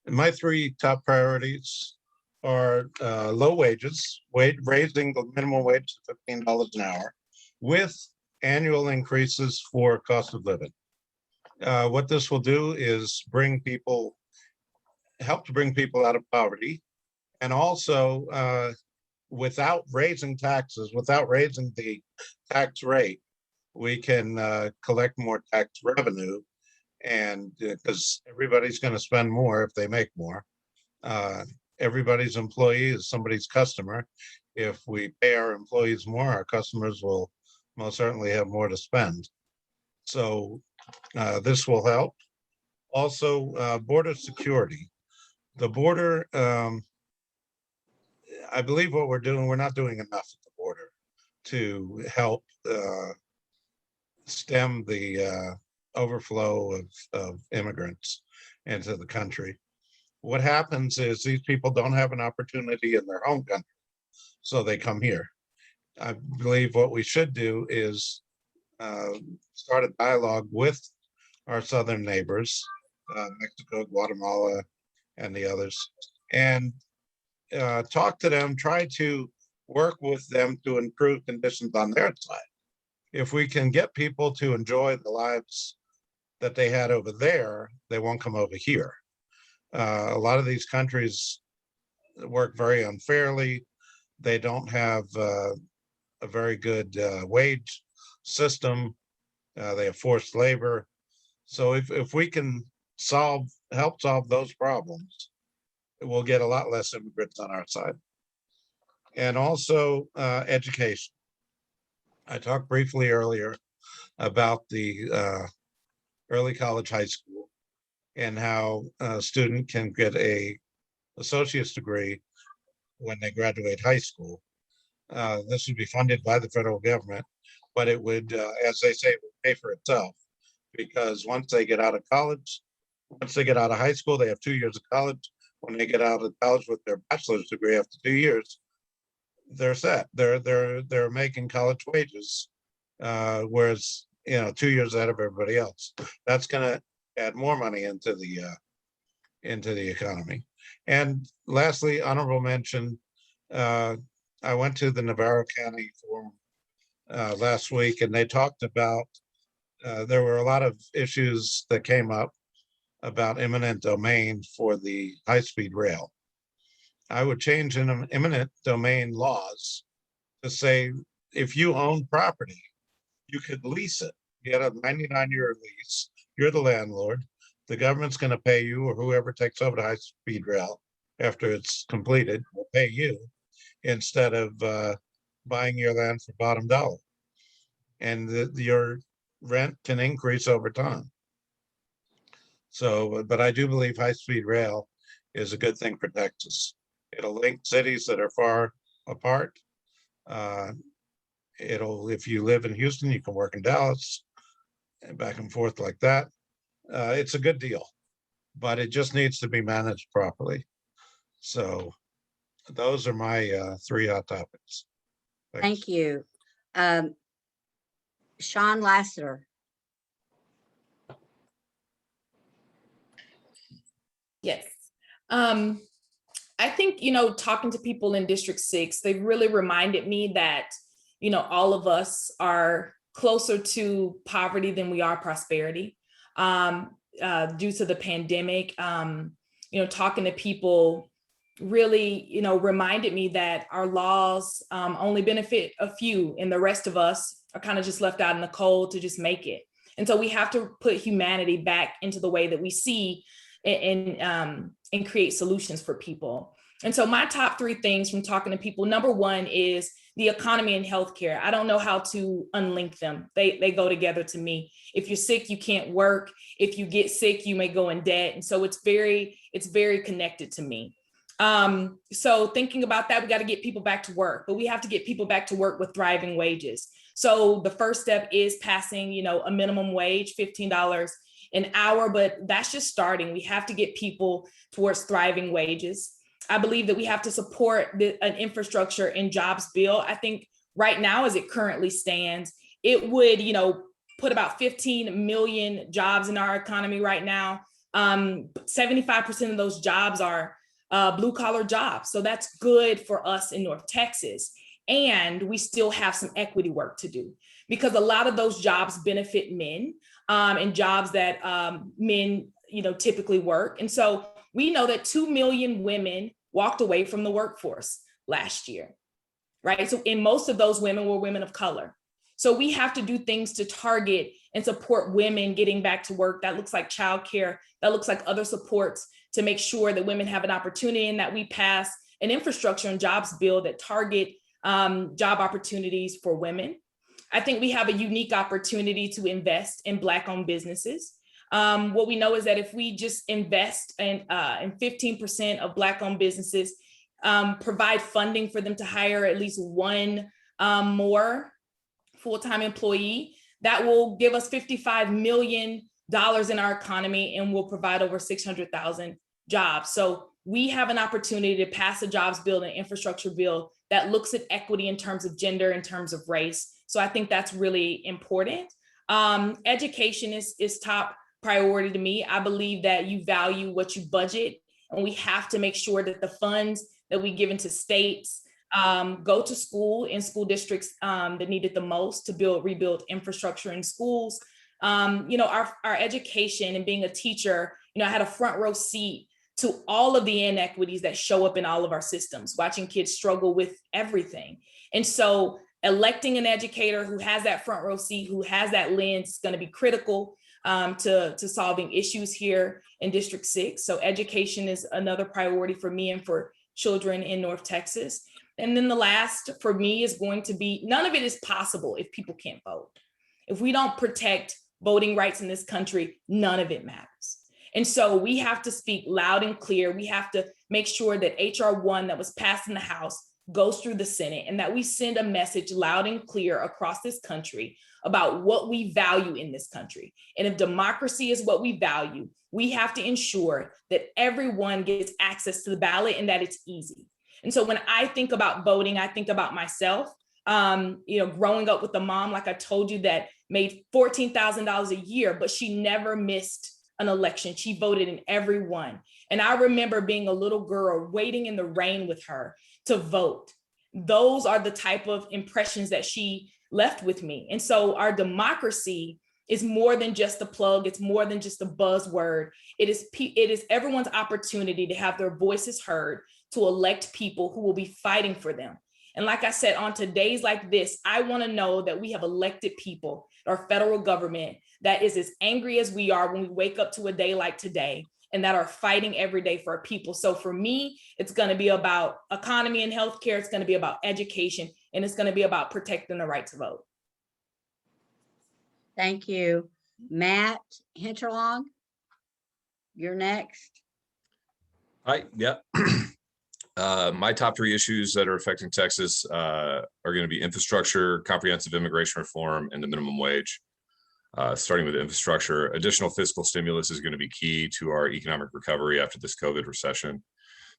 My 3 top priorities are low wages, raising the minimum wage to $15 an hour with annual increases for cost of living. What this will do is help to bring people out of poverty, and also without raising taxes, without raising the tax rate, we can collect more tax revenue, and because everybody's going to spend more if they make more. Everybody's employee is somebody's customer. If we pay our employees more, our customers will most certainly have more to spend. So this will help. Also, border security. The border, I believe what we're doing, we're not doing enough at the border to help stem the overflow of immigrants into the country. What happens is these people don't have an opportunity in their home country, so they come here. I believe what we should do is start a dialogue with our southern neighbors, Mexico, Guatemala, and the others, and talk to them, try to work with them to improve conditions on their side. If we can get people to enjoy the lives that they had over there, they won't come over here. A lot of these countries work very unfairly. They don't have a very good wage system. They have forced labor. So if we can help solve those problems, we'll get a lot less immigrants on our side. And also education. I talked briefly earlier about the early college high school and how a student can get a associate's degree when they graduate high school. This would be funded by the federal government, but it would, as they say, it would pay for itself, because once they get out of college, once they get out of high school, they have 2 years of college. When they get out of college with their bachelor's degree after 2 years, they're set. They're making college wages, whereas 2 years ahead of everybody else. That's going to add more money into the economy. And lastly, honorable mention. I went to the Navarro County Forum last week, and they talked about there were a lot of issues that came up about eminent domain for the high-speed rail. I would change in eminent domain laws to say if you own property, you could lease it. You had a 99-year lease. You're the landlord. The government's going to pay you, or whoever takes over the high-speed rail after it's completed will pay you, instead of buying your land for bottom dollar. And your rent can increase over time. So, but I do believe high-speed rail is a good thing for Texas. It'll link cities that are far apart. If you live in Houston, you can work in Dallas, and back and forth like that. It's a good deal, but it just needs to be managed properly. So those are my 3 hot topics. Thanks. Thank you. Sean Lassiter. I think, talking to people in District 6, they really reminded me that, all of us are closer to poverty than we are prosperity due to the pandemic. Talking to people really, reminded me that our laws only benefit a few and the rest of us are kind of just left out in the cold to just make it. And so we have to put humanity back into the way that we see and create solutions for people. And so my top 3 things from talking to people, number 1 is the economy and healthcare. I don't know how to unlink them. They go together to me. If you're sick, you can't work. If you get sick, you may go in debt. And so it's very connected to me. So thinking about that, we got to get people back to work, but we have to get people back to work with thriving wages. So the first step is passing, a minimum wage, $15 an hour, but that's just starting. We have to get people towards thriving wages. I believe that we have to support an infrastructure and jobs bill. I think right now, as it currently stands, it would, put about 15 million jobs in our economy right now. 75% of those jobs are blue collar jobs. So that's good for us in North Texas. And we still have some equity work to do because a lot of those jobs benefit men and jobs that men, typically work. And so we know that 2 million women walked away from the workforce last year, right? So, and most of those women were women of color. So we have to do things to target and support women getting back to work. That looks like childcare. That looks like other supports to make sure that women have an opportunity and that we pass an infrastructure and jobs bill that target job opportunities for women. I think we have a unique opportunity to invest in Black-owned businesses. What we know is that if we just invest in 15% of Black-owned businesses, provide funding for them to hire at least one more full-time employee, that will give us $55 million in our economy and will provide over 600,000 jobs. So we have an opportunity to pass a jobs bill and infrastructure bill that looks at equity in terms of gender, in terms of race. So I think that's really important. Education is top priority to me. I believe that you value what you budget, and we have to make sure that the funds that we give into states go to school in school districts that need it the most to rebuild infrastructure in schools. Our education and being a teacher, I had a front row seat to all of the inequities that show up in all of our systems, watching kids struggle with everything. And so electing an educator who has that front row seat, who has that lens, is going to be critical to solving issues here in District 6. So education is another priority for me and for children in North Texas. And then the last for me is going to be, none of it is possible if people can't vote. If we don't protect voting rights in this country, none of it matters. And so we have to speak loud and clear. We have to make sure that HR 1 that was passed in the House goes through the Senate, and that we send a message loud and clear across this country about what we value in this country. And if democracy is what we value, we have to ensure that everyone gets access to the ballot and that it's easy. And so when I think about voting, I think about myself, growing up with a mom, like I told you, that made $14,000 a year, but she never missed an election. She voted in every one. And I remember being a little girl waiting in the rain with her to vote. Those are the type of impressions that she left with me. And so our democracy is more than just a plug. It's more than just a buzzword. It is everyone's opportunity to have their voices heard, to elect people who will be fighting for them. And like I said, on days like this, I want to know that we have elected people, our federal government, that is as angry as we are when we wake up to a day like today, and that are fighting every day for our people. So for me, it's going to be about economy and healthcare. It's going to be about education, and it's going to be about protecting the right to vote. Thank you. Matt Hinterlong, you're next. Hi, yeah. My top 3 issues that are affecting Texas are going to be infrastructure, comprehensive immigration reform, and the minimum wage. Starting with infrastructure, additional fiscal stimulus is going to be key to our economic recovery after this COVID recession.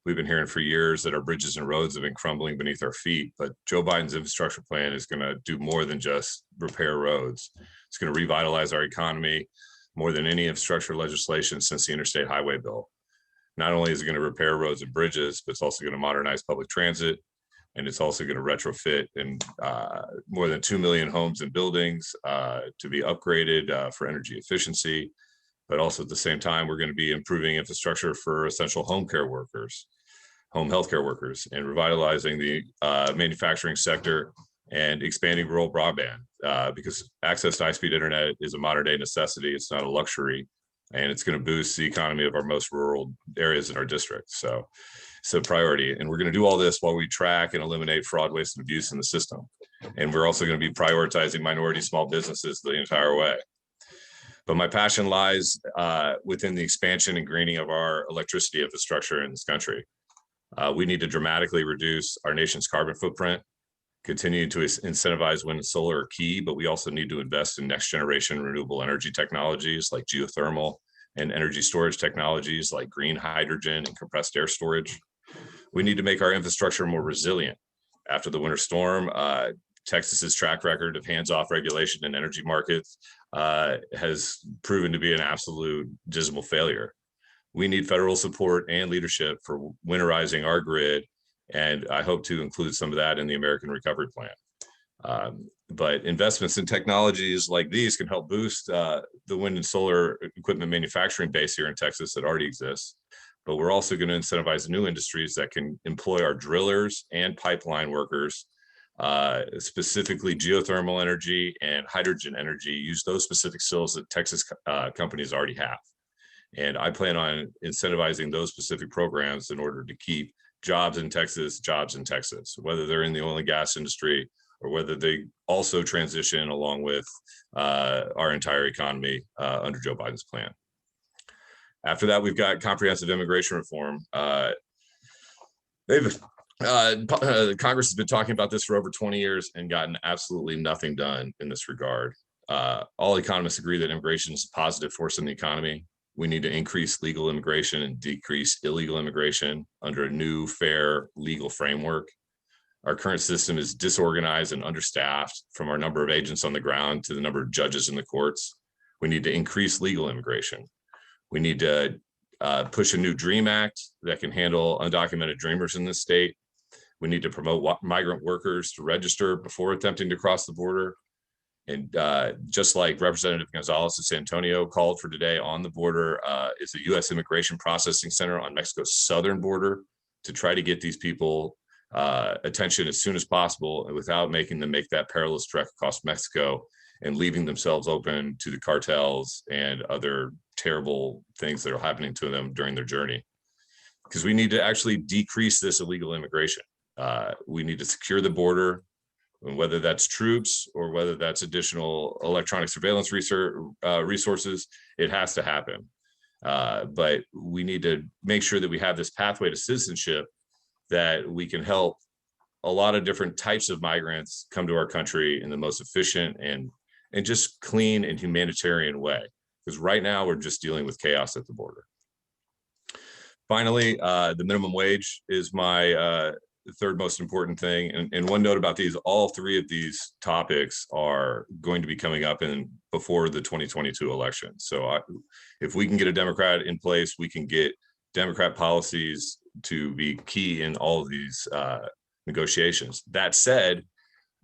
We've been hearing for years that our bridges and roads have been crumbling beneath our feet, but Joe Biden's infrastructure plan is going to do more than just repair roads. It's going to revitalize our economy more than any infrastructure legislation since the Interstate Highway Bill. Not only is it going to repair roads and bridges, but it's also going to modernize public transit. And it's also going to retrofit and more than 2 million homes and buildings to be upgraded for energy efficiency. But also at the same time, we're going to be improving infrastructure for essential home care workers, home healthcare workers, and revitalizing the manufacturing sector and expanding rural broadband because access to high-speed internet is a modern day necessity. It's not a luxury, and it's going to boost the economy of our most rural areas in our district. So priority. And we're going to do all this while we track and eliminate fraud, waste, and abuse in the system. And we're also going to be prioritizing minority small businesses the entire way. But my passion lies within the expansion and greening of our electricity infrastructure in this country. We need to dramatically reduce our nation's carbon footprint, continue to incentivize wind and solar are key, but we also need to invest in next generation renewable energy technologies like geothermal and energy storage technologies like green hydrogen and compressed air storage. We need to make our infrastructure more resilient. After the winter storm, Texas's track record of hands-off regulation in energy markets has proven to be an absolute dismal failure. We need federal support and leadership for winterizing our grid, and I hope to include some of that in the American Recovery Plan. But investments in technologies like these can help boost the wind and solar equipment manufacturing base here in Texas that already exists. But we're also going to incentivize new industries that can employ our drillers and pipeline workers, specifically geothermal energy and hydrogen energy, use those specific skills that Texas companies already have. And I plan on incentivizing those specific programs in order to keep jobs in Texas, whether they're in the oil and gas industry or whether they also transition along with our entire economy under Joe Biden's plan. After that, we've got comprehensive immigration reform. Congress has been talking about this for over 20 years and gotten absolutely nothing done in this regard. All economists agree that immigration is a positive force in the economy. We need to increase legal immigration and decrease illegal immigration under a new, fair, legal framework. Our current system is disorganized and understaffed, from our number of agents on the ground to the number of judges in the courts. We need to increase legal immigration. We need to push a new DREAM Act that can handle undocumented dreamers in this state. We need to promote migrant workers to register before attempting to cross the border. And just like Representative Gonzalez of San Antonio called for today, on the border is a U.S. Immigration Processing Center on Mexico's southern border to try to get these people attention as soon as possible and without making them make that perilous trek across Mexico and leaving themselves open to the cartels and other terrible things that are happening to them during their journey. Because we need to actually decrease this illegal immigration. We need to secure the border, and whether that's troops or whether that's additional electronic surveillance resources, it has to happen. But we need to make sure that we have this pathway to citizenship that we can help a lot of different types of migrants come to our country in the most efficient and just clean and humanitarian way. Because right now we're just dealing with chaos at the border. Finally, the minimum wage is my third most important thing. And one note about these, all three of these topics are going to be coming up before the 2022 election. So if we can get a Democrat in place, we can get Democrat policies to be key in all of these negotiations. That said,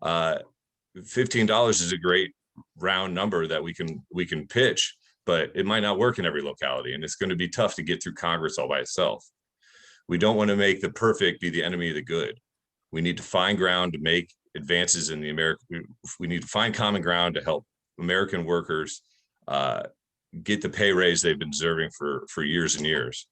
$15 is a great round number that we can pitch, but it might not work in every locality, and it's going to be tough to get through Congress all by itself. We don't want to make the perfect be the enemy of the good. We need to find ground to make advances in we need to find common ground to help American workers get the pay raise they've been deserving for years and years.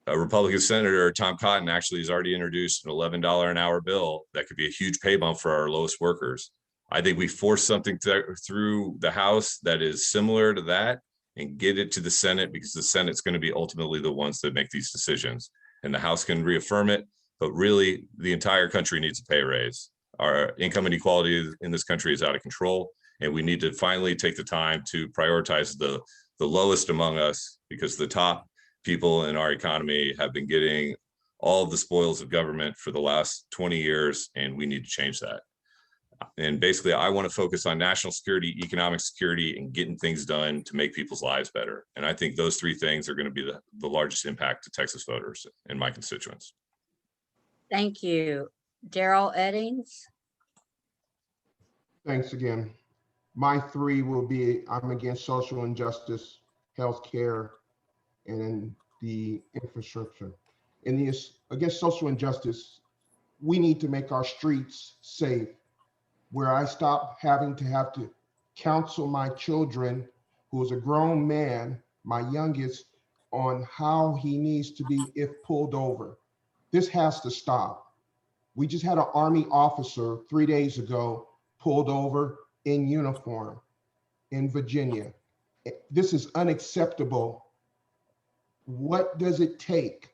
A Republican Senator, Tom Cotton, actually has already introduced an $11 an hour bill that could be a huge pay bump for our lowest workers. I think we force something through the House that is similar to that and get it to the Senate, because the Senate's going to be ultimately the ones that make these decisions. And the House can reaffirm it, but really the entire country needs a pay raise. Our income inequality in this country is out of control, and we need to finally take the time to prioritize the lowest among us, because the top people in our economy have been getting all of the spoils of government for the last 20 years, and we need to change that. And basically, I want to focus on national security, economic security, and getting things done to make people's lives better. And I think those three things are going to be the largest impact to Texas voters and my constituents. Thank you. Daryl Eddings. Thanks again. My three will be, I'm against social injustice, healthcare, and the infrastructure. Against social injustice, we need to make our streets safe, where I stop having to counsel my children, who is a grown man, my youngest, on how he needs to be if pulled over. This has to stop. We just had an Army officer 3 days ago pulled over in uniform in Virginia. This is unacceptable. What does it take?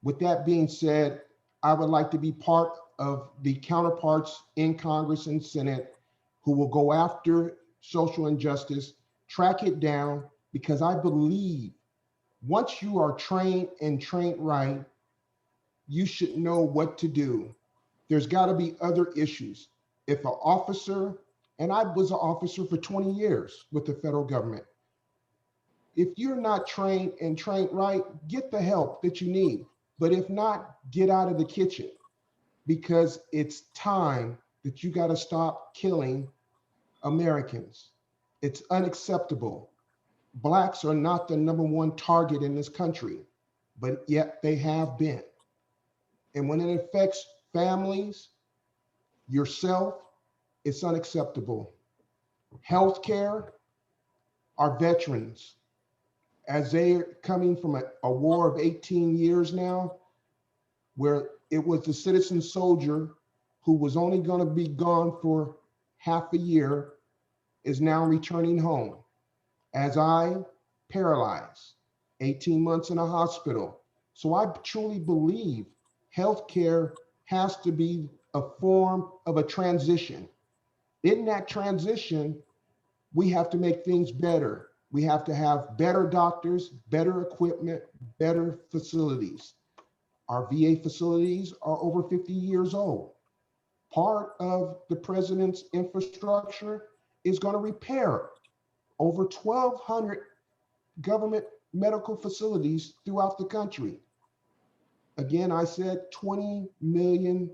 With that being said, I would like to be part of the counterparts in Congress and Senate who will go after social injustice, track it down, because I believe once you are trained and trained right, you should know what to do. There's got to be other issues. If an officer, and I was an officer for 20 years with the federal government, if you're not trained and trained right, get the help that you need. But if not, get out of the kitchen, because it's time that you got to stop killing Americans. It's unacceptable. Blacks are not the #1 target in this country, but yet they have been. And when it affects families, yourself, it's unacceptable. Healthcare, our veterans, as they're coming from a war of 18 years now, where it was the citizen soldier who was only going to be gone for half a year, is now returning home. As I paralyzed, 18 months in a hospital. So I truly believe healthcare has to be a form of a transition. In that transition, we have to make things better. We have to have better doctors, better equipment, better facilities. Our VA facilities are over 50 years old. Part of the president's infrastructure is going to repair over 1,200 government medical facilities throughout the country. Again, I said 20 million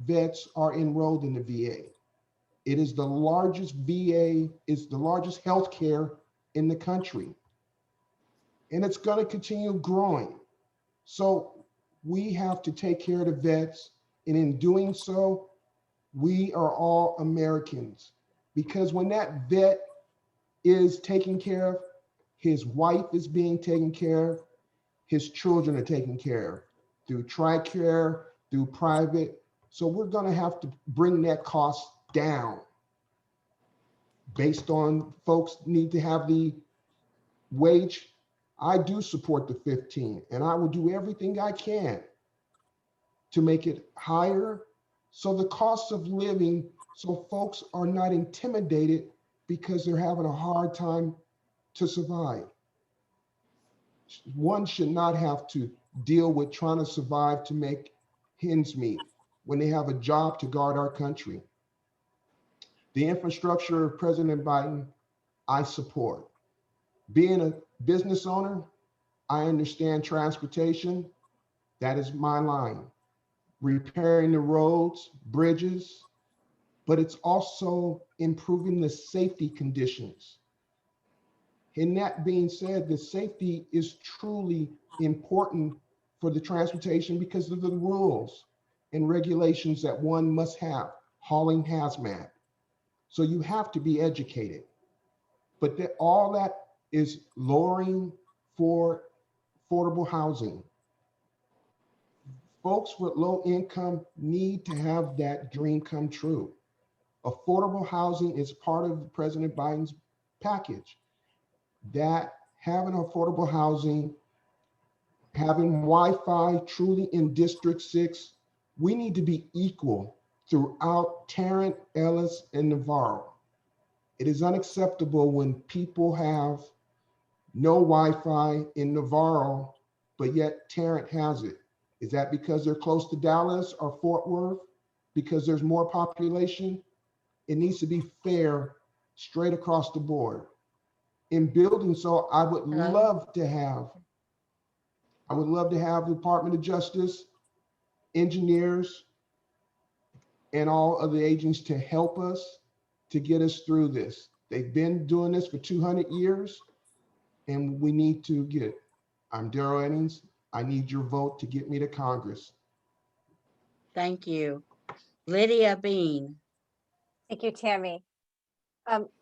vets are enrolled in the VA. It is the largest VA, is the largest healthcare in the country. And it's going to continue growing. So we have to take care of the vets. And in doing so, we are all Americans. Because when that vet is taken care of, his wife is being taken care of, his children are taken care of through TRICARE, through private. So we're going to have to bring that cost down based on folks need to have the wage. I do support the 15, and I will do everything I can to make it higher. So the cost of living, so folks are not intimidated because they're having a hard time to survive. One should not have to deal with trying to survive to make ends meet when they have a job to guard our country. The infrastructure of President Biden, I support. Being a business owner, I understand transportation. That is my line. Repairing the roads, bridges, but it's also improving the safety conditions. And that being said, the safety is truly important for the transportation because of the rules and regulations that one must have, hauling hazmat. So you have to be educated. But all that is lowering for affordable housing. Folks with low income need to have that dream come true. Affordable housing is part of President Biden's package. That having affordable housing, having Wi-Fi truly in District 6, we need to be equal throughout Tarrant, Ellis, and Navarro. It is unacceptable when people have no Wi-Fi in Navarro, but yet Tarrant has it. Is that because they're close to Dallas or Fort Worth? Because there's more population? It needs to be fair, straight across the board. In building so, I would love to have the Department of Justice, engineers, and all of the agents to help us to get us through this. They've been doing this for 200 years, and we need to get it. I'm Darrell Eddings. I need your vote to get me to Congress. Thank you. Lydia Bean. Thank you, Tammie.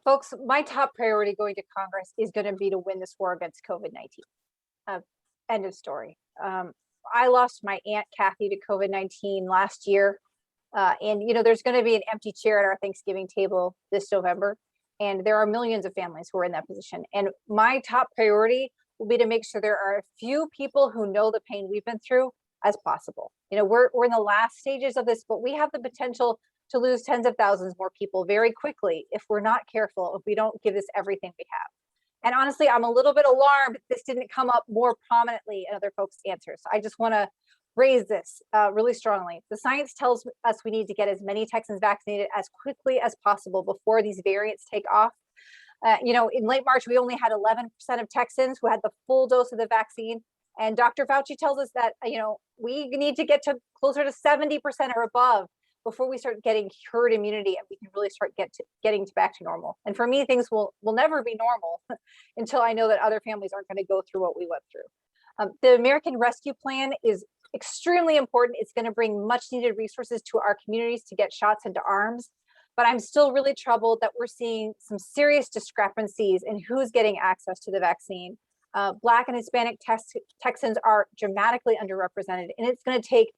Folks, my top priority going to Congress is going to be to win this war against COVID-19. End of story. I lost my Aunt Kathy to COVID-19 last year. And, there's going to be an empty chair at our Thanksgiving table this November. And there are millions of families who are in that position. And my top priority will be to make sure there are a few people who know the pain we've been through as possible. We're in the last stages of this, but we have the potential to lose tens of thousands more people very quickly if we're not careful, if we don't give this everything we have. And honestly, I'm a little bit alarmed this didn't come up more prominently in other folks' answers. So I just want to raise this really strongly. The science tells us we need to get as many Texans vaccinated as quickly as possible before these variants take off. In late March, we only had 11% of Texans who had the full dose of the vaccine. And Dr. Fauci tells us that, we need to get to closer to 70% or above before we start getting herd immunity and we can really start getting back to normal. And for me, things will never be normal until I know that other families aren't going to go through what we went through. The American Rescue Plan is extremely important. It's going to bring much needed resources to our communities to get shots into arms. But I'm still really troubled that we're seeing some serious discrepancies in who's getting access to the vaccine. Black and Hispanic Texans are dramatically underrepresented, and it's going to take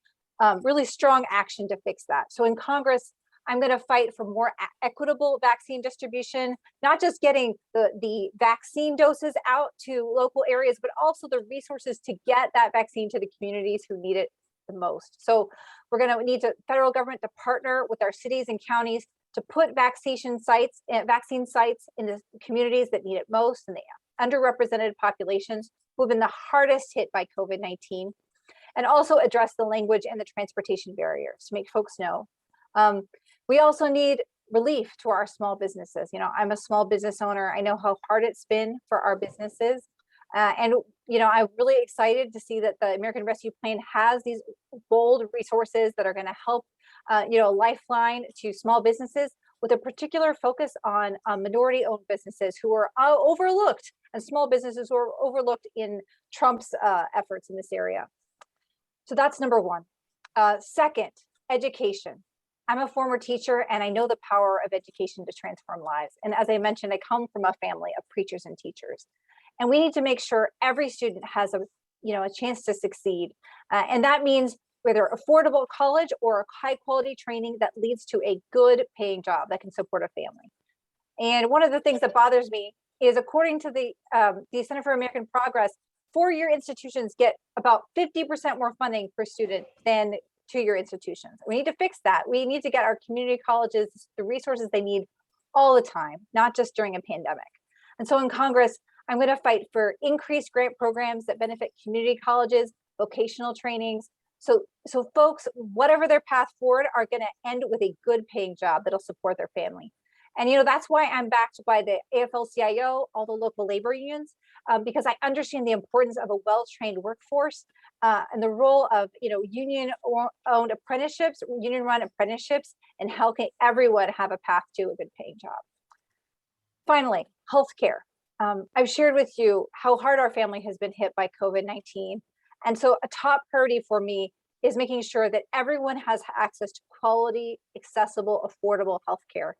really strong action to fix that. So in Congress, I'm going to fight for more equitable vaccine distribution, not just getting the vaccine doses out to local areas, but also the resources to get that vaccine to the communities who need it the most. So we're going to need the federal government to partner with our cities and counties to put vaccine sites in the communities that need it most and the underrepresented populations who have been the hardest hit by COVID-19, and also address the language and the transportation barriers to make folks know. We also need relief to our small businesses. I'm a small business owner. I know how hard it's been for our businesses. I'm really excited to see that the American Rescue Plan has these bold resources that are going to help, lifeline to small businesses with a particular focus on minority-owned businesses who are overlooked and small businesses who are overlooked in Trump's efforts in this area. So that's number one. Second, education. I'm a former teacher and I know the power of education to transform lives. And as I mentioned, I come from a family of preachers and teachers. And we need to make sure every student has a chance to succeed. And that means whether affordable college or high quality training that leads to a good paying job that can support a family. And one of the things that bothers me is, according to the Center for American Progress, four-year institutions get about 50% more funding per student than two-year institutions. We need to fix that. We need to get our community colleges the resources they need all the time, not just during a pandemic. And so in Congress, I'm going to fight for increased grant programs that benefit community colleges, vocational trainings. So folks, whatever their path forward, are going to end with a good paying job that'll support their family. And that's why I'm backed by the AFL-CIO, all the local labor unions, because I understand the importance of a well-trained workforce and the role of union-owned apprenticeships, union-run apprenticeships, and helping everyone have a path to a good paying job. Finally, healthcare. I've shared with you how hard our family has been hit by COVID-19. And so a top priority for me is making sure that everyone has access to quality, accessible, affordable healthcare.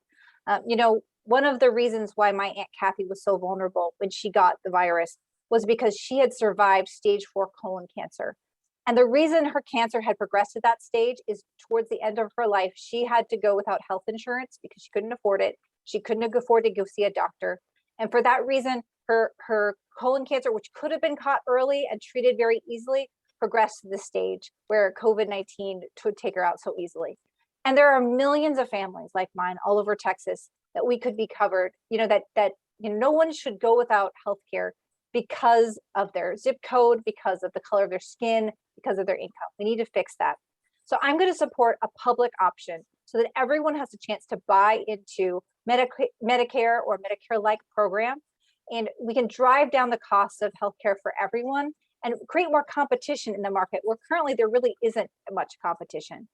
One of the reasons why my Aunt Kathy was so vulnerable when she got the virus was because she had survived stage 4 colon cancer. And the reason her cancer had progressed to that stage is towards the end of her life, she had to go without health insurance because she couldn't afford it. She couldn't afford to go see a doctor. And for that reason, her colon cancer, which could have been caught early and treated very easily, progressed to the stage where COVID-19 would take her out so easily. And there are millions of families like mine all over Texas that we could be covered, that no one should go without healthcare because of their zip code, because of the color of their skin, because of their income. We need to fix that. So I'm going to support a public option so that everyone has a chance to buy into Medicare or Medicare-like program. And we can drive down the cost of healthcare for everyone and create more competition in the market where currently there really isn't much competition.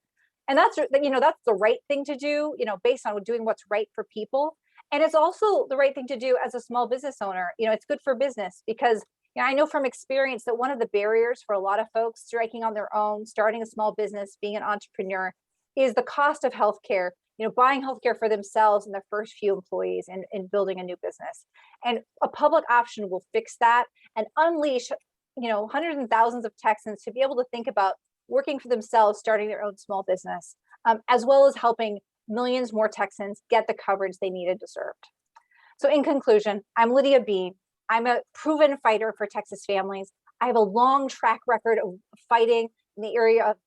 And that's, that's the right thing to do, based on doing what's right for people. And it's also the right thing to do as a small business owner. It's good for business because I know from experience that one of the barriers for a lot of folks striking on their own, starting a small business, being an entrepreneur, is the cost of healthcare, buying healthcare for themselves and their first few employees and building a new business. And a public option will fix that and unleash, hundreds and thousands of Texans to be able to think about working for themselves, starting their own small business, as well as helping millions more Texans get the coverage they need and deserved. So in conclusion, I'm Lydia Bean. I'm a proven fighter for Texas families. I have a long track record of fighting in the area of,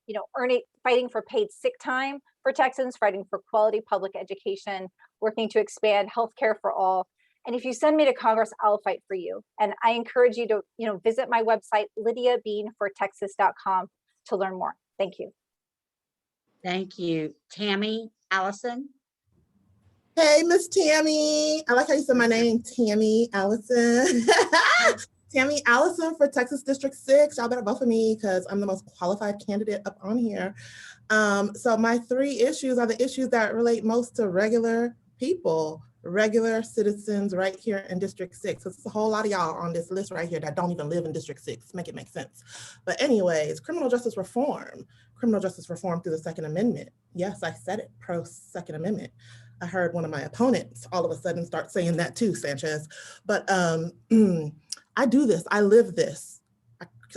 fighting for paid sick time for Texans, fighting for quality public education, working to expand healthcare for all. And if you send me to Congress, I'll fight for you. And I encourage you to, visit my website, lydiabeanfortexas.com to learn more. Thank you. Thank you. Tammie Allison. Hey, Miss Tammie. I like how you said my name, Tammie Allison. Tammie Allison for Texas District 6. Y'all better vote for me because I'm the most qualified candidate up on here. So my 3 issues are the issues that relate most to regular people, regular citizens right here in District 6. So there's a whole lot of y'all on this list right here that don't even live in District 6. Make it make sense. But anyways, criminal justice reform. Criminal justice reform through the Second Amendment. Yes, I said it, pro Second Amendment. I heard one of my opponents all of a sudden start saying that too, Sanchez. But I do this, I live this.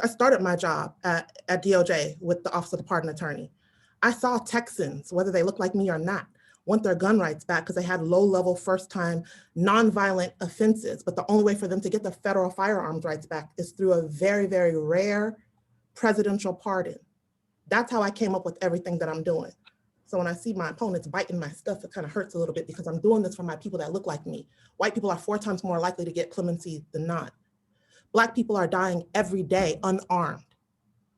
I started my job at DOJ with the Office of the Pardon Attorney. I saw Texans, whether they look like me or not, want their gun rights back because they had low-level first-time nonviolent offenses. But the only way for them to get the federal firearms rights back is through a very, very rare presidential pardon. That's how I came up with everything that I'm doing. So when I see my opponents biting my stuff, it kind of hurts a little bit because I'm doing this for my people that look like me. White people are 4 times more likely to get clemency than not. Black people are dying every day unarmed.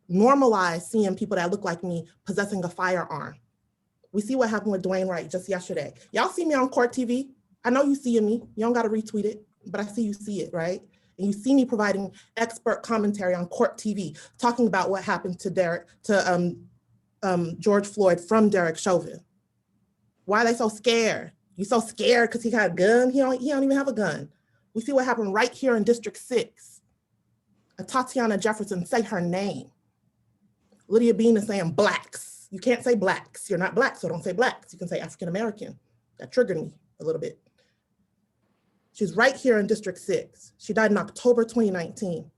Normalize seeing people that look like me possessing a firearm. We see what happened with Dwayne Wright just yesterday. Y'all see me on Court TV. I know you see me. You don't got to retweet it, but I see you see it, right? And you see me providing expert commentary on Court TV, talking about what happened to George Floyd from Derek Chauvin. Why are they so scared? You so scared because he got a gun? He don't even have a gun. We see what happened right here in District 6. Tatiana Jefferson, say her name. Lydia Bean is saying blacks. You can't say blacks. You're not black, so don't say blacks. You can say African-American. That triggered me a little bit. She's right here in District 6. She died in October 2019.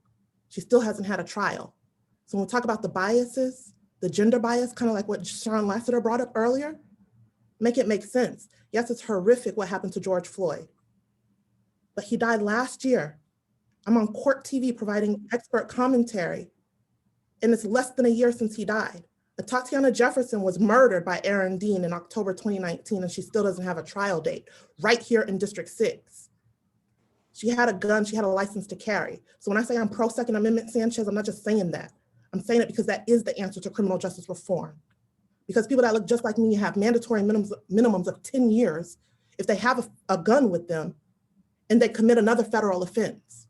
She still hasn't had a trial. So when we talk about the biases, the gender bias, kind of like what Sean Lassiter brought up earlier, make it make sense. Yes, it's horrific what happened to George Floyd, but he died last year. I'm on Court TV providing expert commentary, and it's less than a year since he died. Tatiana Jefferson was murdered by Aaron Dean in October 2019, and she still doesn't have a trial date right here in District 6. She had a gun, she had a license to carry. So when I say I'm pro Second Amendment, Sanchez, I'm not just saying that. I'm saying it because that is the answer to criminal justice reform. Because people that look just like me have mandatory minimums of 10 years if they have a gun with them and they commit another federal offense.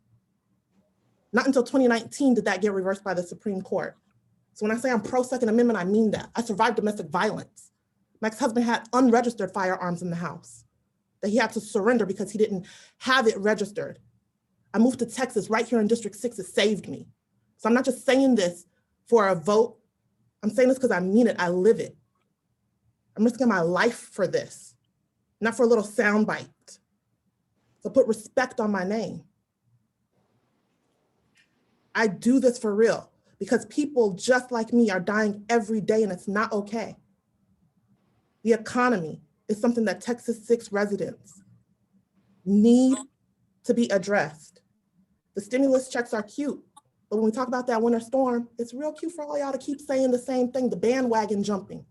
Not until 2019 did that get reversed by the Supreme Court. So when I say I'm pro Second Amendment, I mean that. I survived domestic violence. My ex-husband had unregistered firearms in the house that he had to surrender because he didn't have it registered. I moved to Texas right here in District 6, it saved me. So I'm not just saying this for a vote. I'm saying this because I mean it, I live it. I'm risking my life for this, not for a little soundbite. So put respect on my name. I do this for real because people just like me are dying every day and it's not okay. The economy is something that Texas 6 residents need to be addressed. The stimulus checks are cute, but when we talk about that winter storm, it's real cute for all y'all to keep saying the same thing, the bandwagon jumping.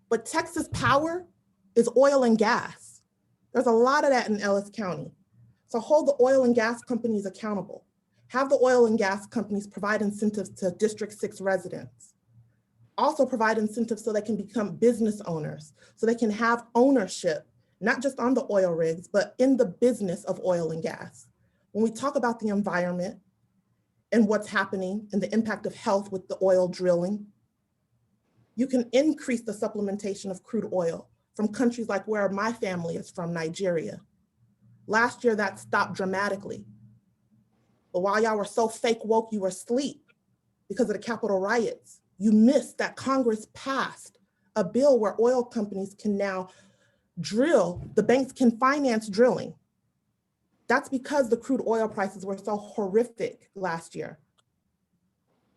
But Texas power is oil and gas. There's a lot of that in Ellis County. So hold the oil and gas companies accountable. Have the oil and gas companies provide incentives to District 6 residents. Also provide incentives so they can become business owners, so they can have ownership, not just on the oil rigs, but in the business of oil and gas. When we talk about the environment and what's happening and the impact of health with the oil drilling, you can increase the supplementation of crude oil from countries like where my family is from, Nigeria. Last year, that stopped dramatically. But while y'all were so fake woke, you were asleep because of the Capitol riots. You missed that Congress passed a bill where oil companies can now drill, the banks can finance drilling. That's because the crude oil prices were so horrific last year.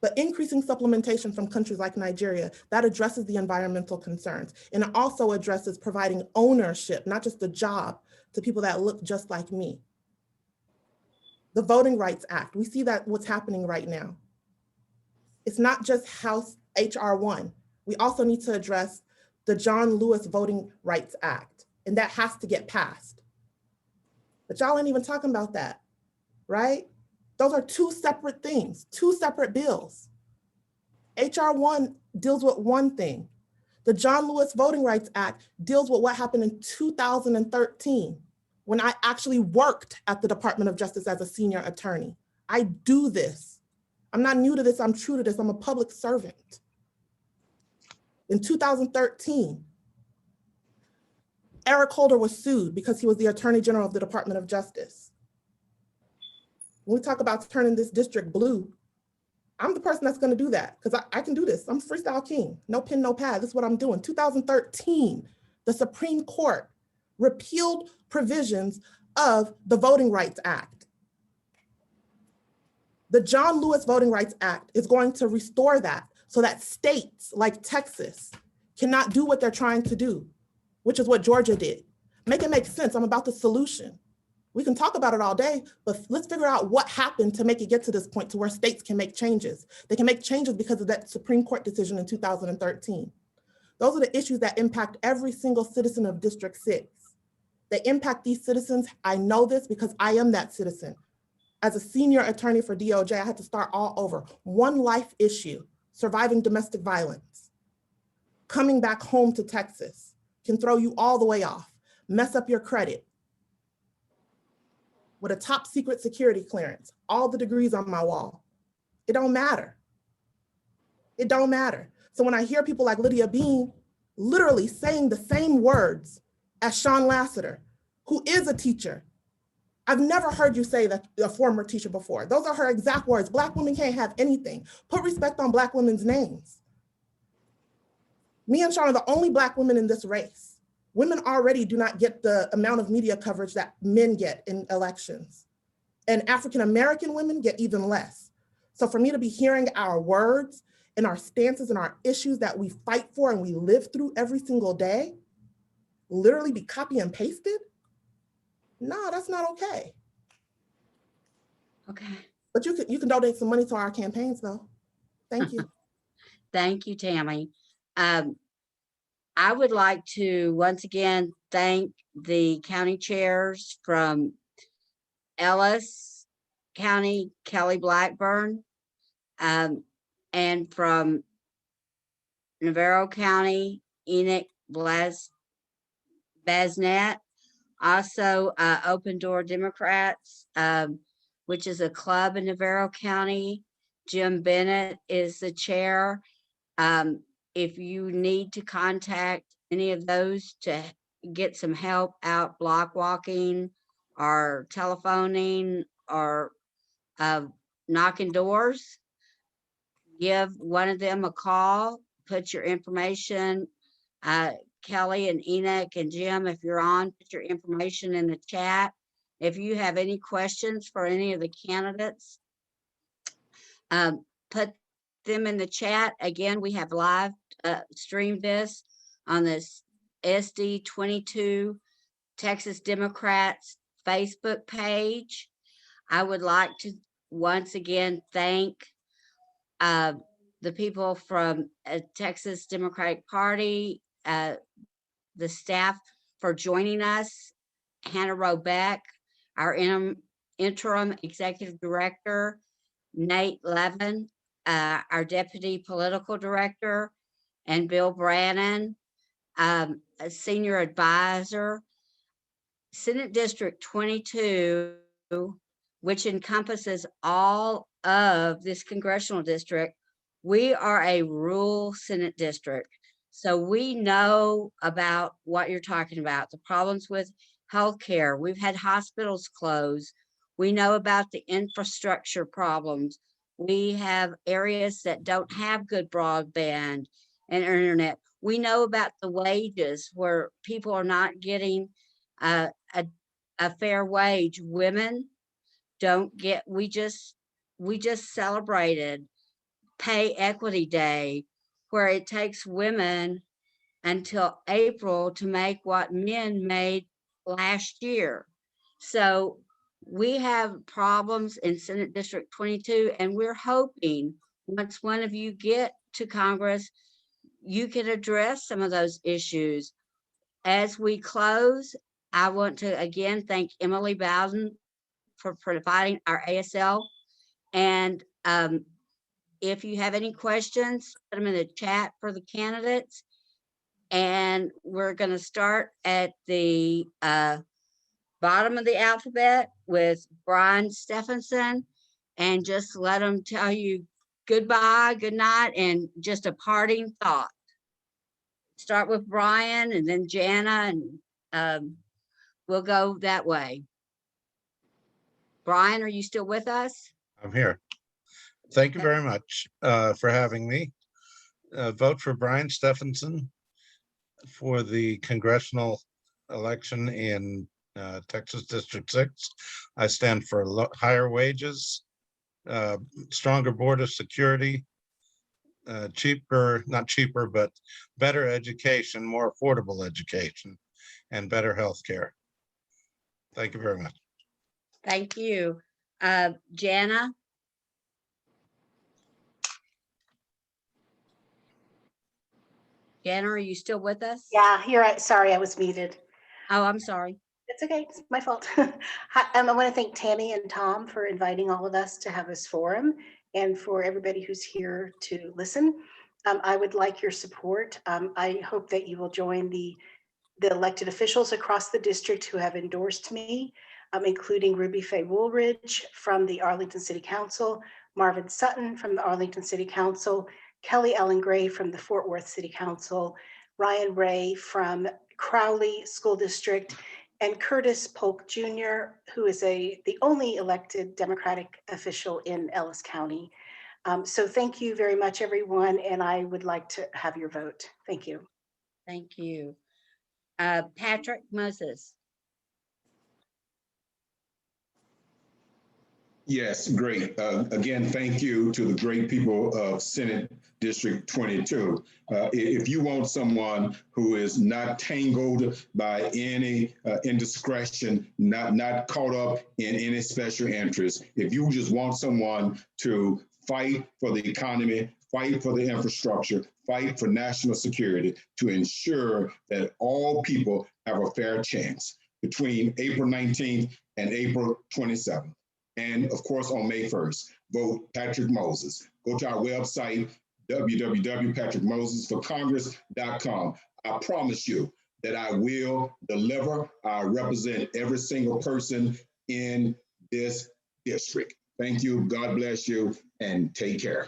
But increasing supplementation from countries like Nigeria, that addresses the environmental concerns. And it also addresses providing ownership, not just a job, to people that look just like me. The Voting Rights Act, we see that what's happening right now. It's not just House HR 1. We also need to address the John Lewis Voting Rights Act, and that has to get passed. But y'all ain't even talking about that, right? Those are two separate things, two separate bills. HR 1 deals with one thing. The John Lewis Voting Rights Act deals with what happened in 2013 when I actually worked at the Department of Justice as a senior attorney. I do this. I'm not new to this, I'm true to this, I'm a public servant. In 2013, Eric Holder was sued because he was the Attorney General of the Department of Justice. When we talk about turning this district blue, I'm the person that's gonna do that because I can do this. I'm freestyle king, no pen, no pad, this is what I'm doing. 2013, the Supreme Court repealed provisions of the Voting Rights Act. The John Lewis Voting Rights Act is going to restore that so that states like Texas cannot do what they're trying to do, which is what Georgia did. Make it make sense, I'm about the solution. We can talk about it all day, but let's figure out what happened to make it get to this point to where states can make changes. They can make changes because of that Supreme Court decision in 2013. Those are the issues that impact every single citizen of District 6. They impact these citizens. I know this because I am that citizen. As a senior attorney for DOJ, I had to start all over. One life issue, surviving domestic violence. Coming back home to Texas can throw you all the way off, mess up your credit. With a top secret security clearance, all the degrees on my wall. It don't matter. It don't matter. So when I hear people like Lydia Bean literally saying the same words as Sean Lassiter, who is a teacher, I've never heard you say that a former teacher before. Those are her exact words. Black women can't have anything. Put respect on Black women's names. Me and Sean are the only Black women in this race. Women already do not get the amount of media coverage that men get in elections. And African-American women get even less. So for me to be hearing our words and our stances and our issues that we fight for and we live through every single day, literally be copy and pasted, no, that's not okay. Okay. But you can donate some money to our campaigns though. Thank you. Thank you, Tammie. I would like to once again thank the county chairs from Ellis County, Kelly Blackburn, and from Navarro County, Enoch Basnet. Also, Open Door Democrats, which is a club in Navarro County. Jim Bennett is the chair. If you need to contact any of those to get some help out block walking or telephoning or knocking doors, give one of them a call, put your information, Kelly and Enoch and Jim, if you're on, put your information in the chat. If you have any questions for any of the candidates, put them in the chat. Again, we have live streamed this on this SD22 Texas Democrats Facebook page. I would like to once again thank the people from Texas Democratic Party, the staff for joining us, Hannah Robeck, our interim executive director, Nate Levin, our deputy political director, and Bill Brannon, a senior advisor. Senate District 22, which encompasses all of this congressional district, we are a rural Senate district. So we know about what you're talking about, the problems with healthcare. We've had hospitals close. We know about the infrastructure problems. We have areas that don't have good broadband and internet. We know about the wages where people are not getting a fair wage. Women don't get, we just celebrated Pay Equity Day, where it takes women until April to make what men made last year. So we have problems in Senate District 22, and we're hoping once one of you get to Congress, you can address some of those issues. As we close, I want to again thank Emily Bowden for providing our ASL. And if you have any questions, put them in the chat for the candidates. And we're going to start at the bottom of the alphabet with Brian Stephenson, and just let them tell you goodbye, good night, and just a parting thought. Start with Brian and then Jana, and we'll go that way. Brian, are you still with us? I'm here. Thank you very much for having me. Vote for Brian Stephenson for the congressional election in Texas District 6. I stand for higher wages, stronger border security, not cheaper, but better education, more affordable education, and better health care. Thank you very much. Thank you. Jana? Jana, are you still with us? Yeah, sorry, I was muted. Oh, I'm sorry. It's okay, it's my fault. Hi, I want to thank Tammie and Thom for inviting all of us to have this forum, and for everybody who's here to listen. I would like your support. I hope that you will join the elected officials across the district who have endorsed me, including Ruby Faye Woolridge from the Arlington City Council, Marvin Sutton from the Arlington City Council, Kelly Ellen Gray from the Fort Worth City Council, Ryan Ray from Crowley School District, and Curtis Polk Jr., who is the only elected Democratic official in Ellis County. So thank you very much, everyone, and I would like to have your vote. Thank you. Thank you. Patrick Moses. Yes, great. Again, thank you to the great people of Senate District 22. If you want someone who is not tangled by any indiscretion, not caught up in any special interest, if you just want someone to fight for the economy, fight for the infrastructure, fight for national security, to ensure that all people have a fair chance between April 19th and April 27th. And of course, on May 1st, vote Patrick Moses. Go to our website, www.patrickmosesforcongress.com. I promise you that I will deliver. I represent every single person in this district. Thank you. God bless you, and take care.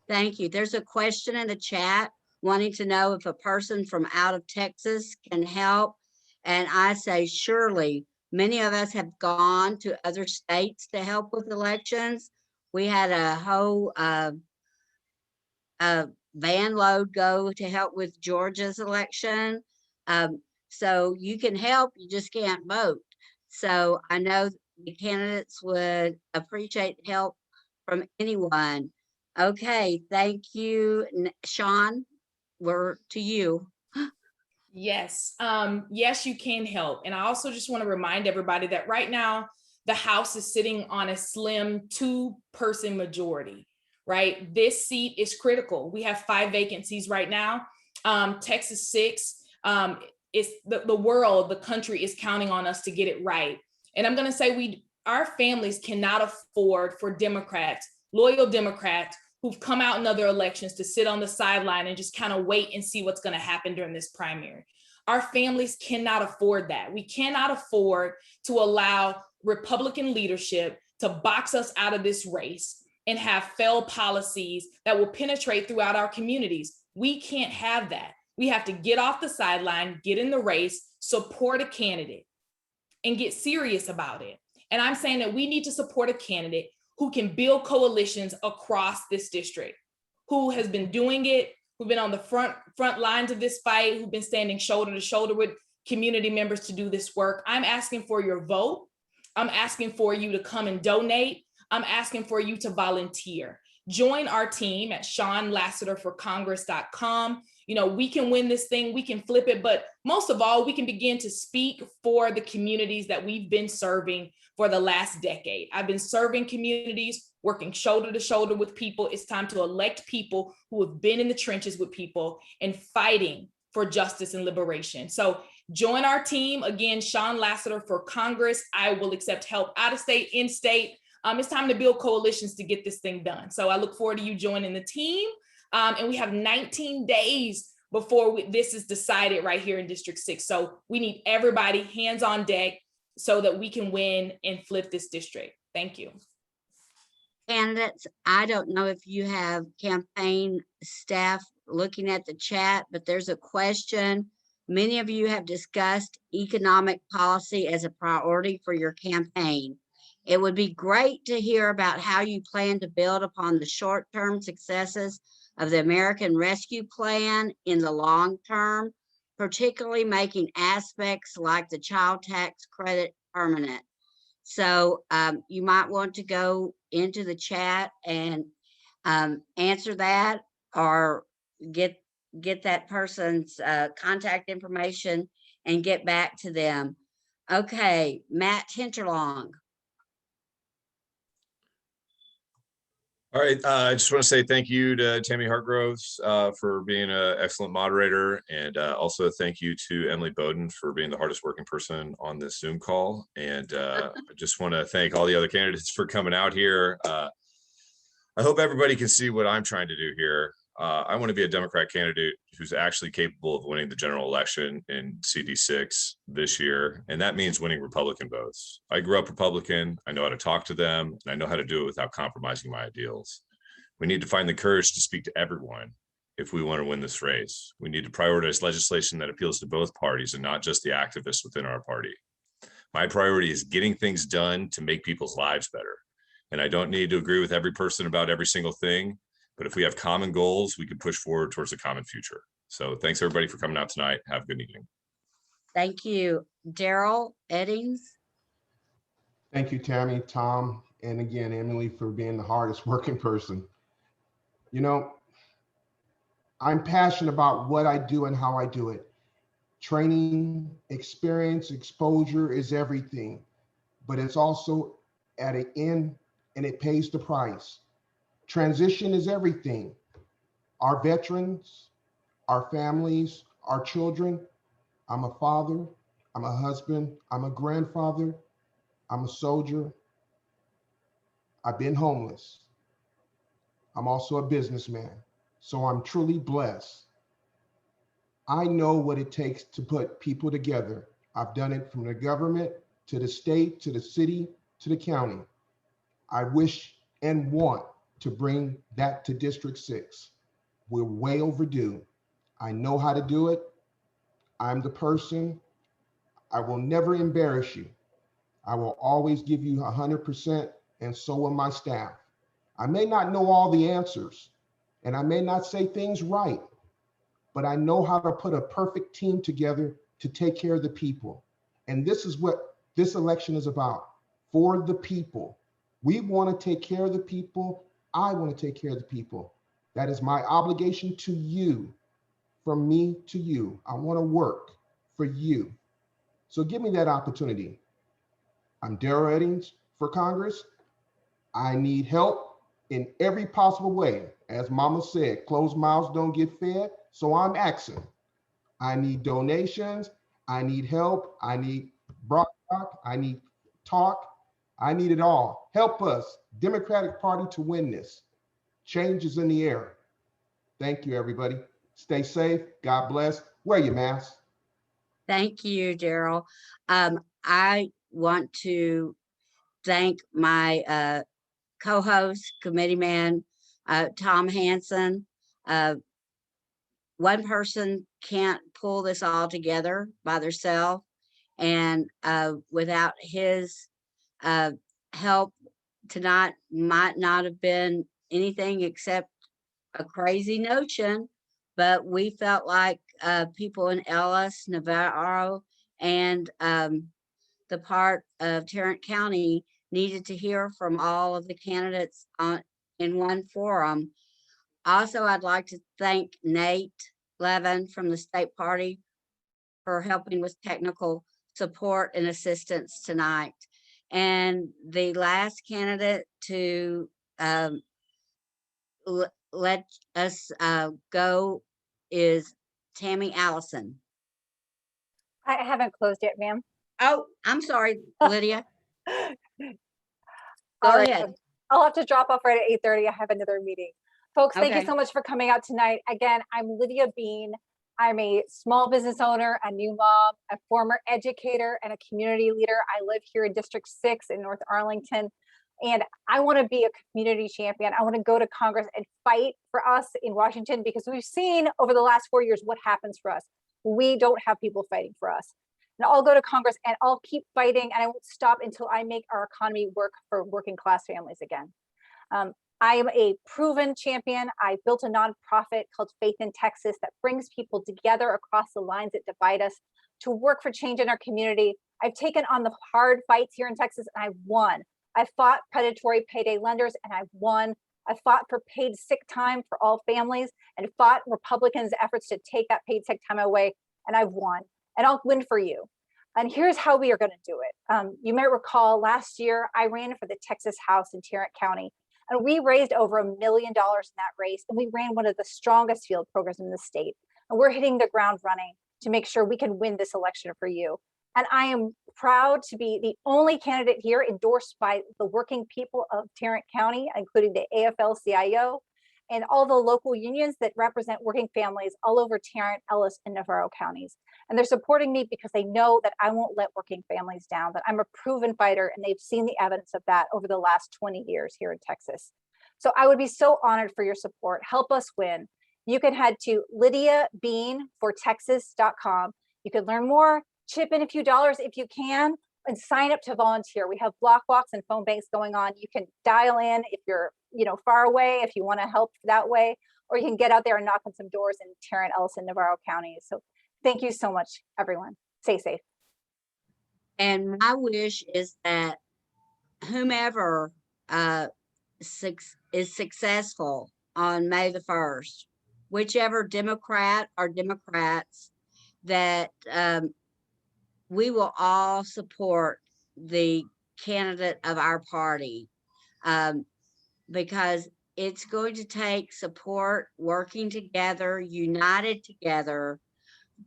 Thank you. There's a question in the chat wanting to know if a person from out of Texas can help. And I say, surely. Many of us have gone to other states to help with elections. We had a whole van load go to help with Georgia's election. So you can help, you just can't vote. So I know the candidates would appreciate help from anyone. Okay, thank you. Sean, we're to you. Yes, yes, you can help. And I also just want to remind everybody that right now, the House is sitting on a slim 2-person majority, right? This seat is critical. We have 5 vacancies right now. Texas 6, is the country is counting on us to get it right. And I'm going to say our families cannot afford for Democrats, loyal Democrats, who've come out in other elections to sit on the sideline and just kind of wait and see what's going to happen during this primary. Our families cannot afford that. We cannot afford to allow Republican leadership to box us out of this race and have failed policies that will penetrate throughout our communities. We can't have that. We have to get off the sideline, get in the race, support a candidate, and get serious about it. And I'm saying that we need to support a candidate who can build coalitions across this district, who has been doing it, who've been on the front lines of this fight, who've been standing shoulder to shoulder with community members to do this work. I'm asking for your vote. I'm asking for you to come and donate. I'm asking for you to volunteer. Join our team at SeanLassiterForCongress.com. You know, we can win this thing, we can flip it, but most of all, we can begin to speak for the communities that we've been serving for the last decade. I've been serving communities, working shoulder to shoulder with people. It's time to elect people who have been in the trenches with people and fighting for justice and liberation. So join our team. Again, Sean Lassiter for Congress. I will accept help out of state, in state. It's time to build coalitions to get this thing done. So I look forward to you joining the team. And we have 19 days before this is decided right here in District 6. So we need everybody hands on deck so that we can win and flip this district. Thank you. Candidates, I don't know if you have campaign staff looking at the chat, but there's a question. Many of you have discussed economic policy as a priority for your campaign. It would be great to hear about how you plan to build upon the short-term successes of the American Rescue Plan in the long term, particularly making aspects like the child tax credit permanent. So you might want to go into the chat and answer that, or get that person's contact information and get back to them. Okay, Matt Hinterlong. All right, I just want to say thank you to Tammie Hartgroves for being an excellent moderator, and also thank you to Emily Bowden for being the hardest working person on this Zoom call. And I just want to thank all the other candidates for coming out here. I hope everybody can see what I'm trying to do here. I want to be a Democrat candidate who's actually capable of winning the general election in CD6 this year. And that means winning Republican votes. I grew up Republican. I know how to talk to them, and I know how to do it without compromising my ideals. We need to find the courage to speak to everyone if we want to win this race. We need to prioritize legislation that appeals to both parties and not just the activists within our party. My priority is getting things done to make people's lives better. And I don't need to agree with every person about every single thing. But if we have common goals, we can push forward towards a common future. So thanks everybody for coming out tonight. Have a good evening. Thank you. Daryl Eddings. Thank you, Tammie, Thom, and again, Emily, for being the hardest working person. You know, I'm passionate about what I do and how I do it. Training, experience, exposure is everything, but it's also at an end, and it pays the price. Transition is everything. Our veterans, our families, our children. I'm a father, I'm a husband, I'm a grandfather, I'm a soldier. I've been homeless. I'm also a businessman, so I'm truly blessed. I know what it takes to put people together. I've done it from the government to the state, to the city, to the county. I wish and want to bring that to District 6. We're way overdue. I know how to do it. I'm the person. I will never embarrass you. I will always give you 100%, and so will my staff. I may not know all the answers, and I may not say things right, but I know how to put a perfect team together to take care of the people. And this is what this election is about, for the people. We want to take care of the people. I want to take care of the people. That is my obligation to you, from me to you. I want to work for you. So give me that opportunity. I'm Daryl Eddings for Congress. I need help in every possible way. As Mama said, closed mouths don't get fed, so I'm asking. I need donations. I need help. I need broad talk. I need talk. I need it all. Help us, Democratic Party, to win this. Change is in the air. Thank you, everybody. Stay safe. God bless. Wear your mask. Thank you, Daryl. I want to thank my co-host, committee man, Thom Hanson. One person can't pull this all together by themselves, and without his help tonight might not have been anything except a crazy notion. But we felt like people in Ellis, Navarro, and the part of Tarrant County needed to hear from all of the candidates in one forum. Also, I'd like to thank Nate Levin from the state party for helping with technical support and assistance tonight. And the last candidate to let us go is Tammie Allison. I haven't closed yet, ma'am. Oh, I'm sorry, Lydia. All Go right, ahead. I'll have to drop off right at 8:30. I have another meeting. Folks, thank you Okay. so much for coming out tonight. Again, I'm Lydia Bean. I'm a small business owner, a new mom, a former educator, and a community leader. I live here in District 6 in North Arlington, and I want to be a community champion. I want to go to Congress and fight for us in Washington, because we've seen over the last 4 years what happens for us. We don't have people fighting for us. And I'll go to Congress and I'll keep fighting, and I won't stop until I make our economy work for working class families again. I am a proven champion. I built a nonprofit called Faith in Texas that brings people together across the lines that divide us to work for change in our community. I've taken on the hard fights here in Texas, and I've won. I fought predatory payday lenders, and I've won. I fought for paid sick time for all families, and fought Republicans' efforts to take that paid sick time away, and I've won. And I'll win for you. And here's how we are going to do it. You might recall last year, I ran for the Texas House in Tarrant County, and we raised over $1 million in that race. And we ran one of the strongest field programs in the state. And we're hitting the ground running to make sure we can win this election for you. And I am proud to be the only candidate here endorsed by the working people of Tarrant County, including the AFL-CIO and all the local unions that represent working families all over Tarrant, Ellis, and Navarro counties. And they're supporting me because they know that I won't let working families down, that I'm a proven fighter, and they've seen the evidence of that over the last 20 years here in Texas. So I would be so honored for your support. Help us win. You can head to lydiabeanfortexas.com. You can learn more, chip in a few dollars if you can, and sign up to volunteer. We have block walks and phone banks going on. You can dial in if you're far away, if you want to help that way, or you can get out there and knock on some doors in Tarrant, Ellis, and Navarro counties. So thank you so much, everyone. Stay safe. And my wish is that whomever is successful on May the 1st, whichever Democrat or Democrats, that we will all support the candidate of our party, because it's going to take support, working together, united together,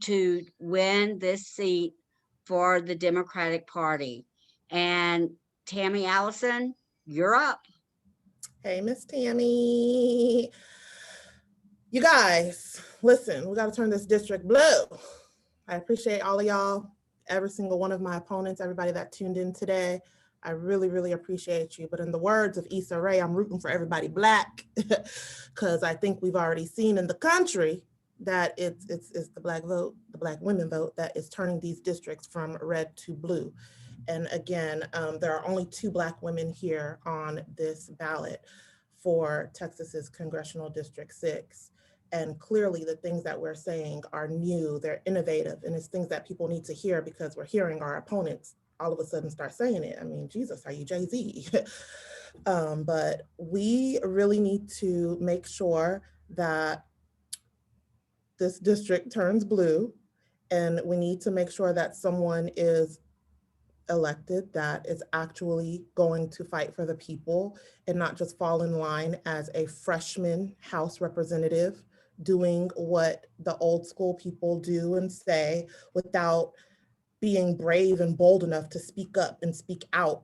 to win this seat for the Democratic Party. And Tammie Allison, you're up. Hey, Miss Tammie. You guys, listen, we got to turn this district blue. I appreciate all of y'all, every single one of my opponents, everybody that tuned in today. I really, really appreciate you. But in the words of Issa Rae, I'm rooting for everybody Black, because I think we've already seen in the country that it's the Black vote, the Black women vote, that is turning these districts from red to blue. And again, there are only 2 Black women here on this ballot for Texas's Congressional District 6. And clearly the things that we're saying are new, they're innovative, and it's things that people need to hear, because we're hearing our opponents all of a sudden start saying it. I mean, Jesus, are you Jay-Z? But we really need to make sure that this district turns blue, and we need to make sure that someone is elected that is actually going to fight for the people and not just fall in line as a freshman House representative doing what the old school people do and say without being brave and bold enough to speak up and speak out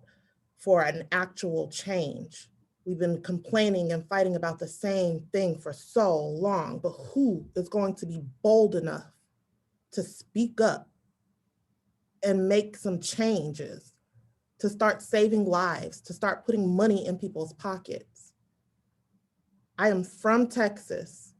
for an actual change. We've been complaining and fighting about the same thing for so long, but who is going to be bold enough to speak up and make some changes, to start saving lives, to start putting money in people's pockets? I am from Texas.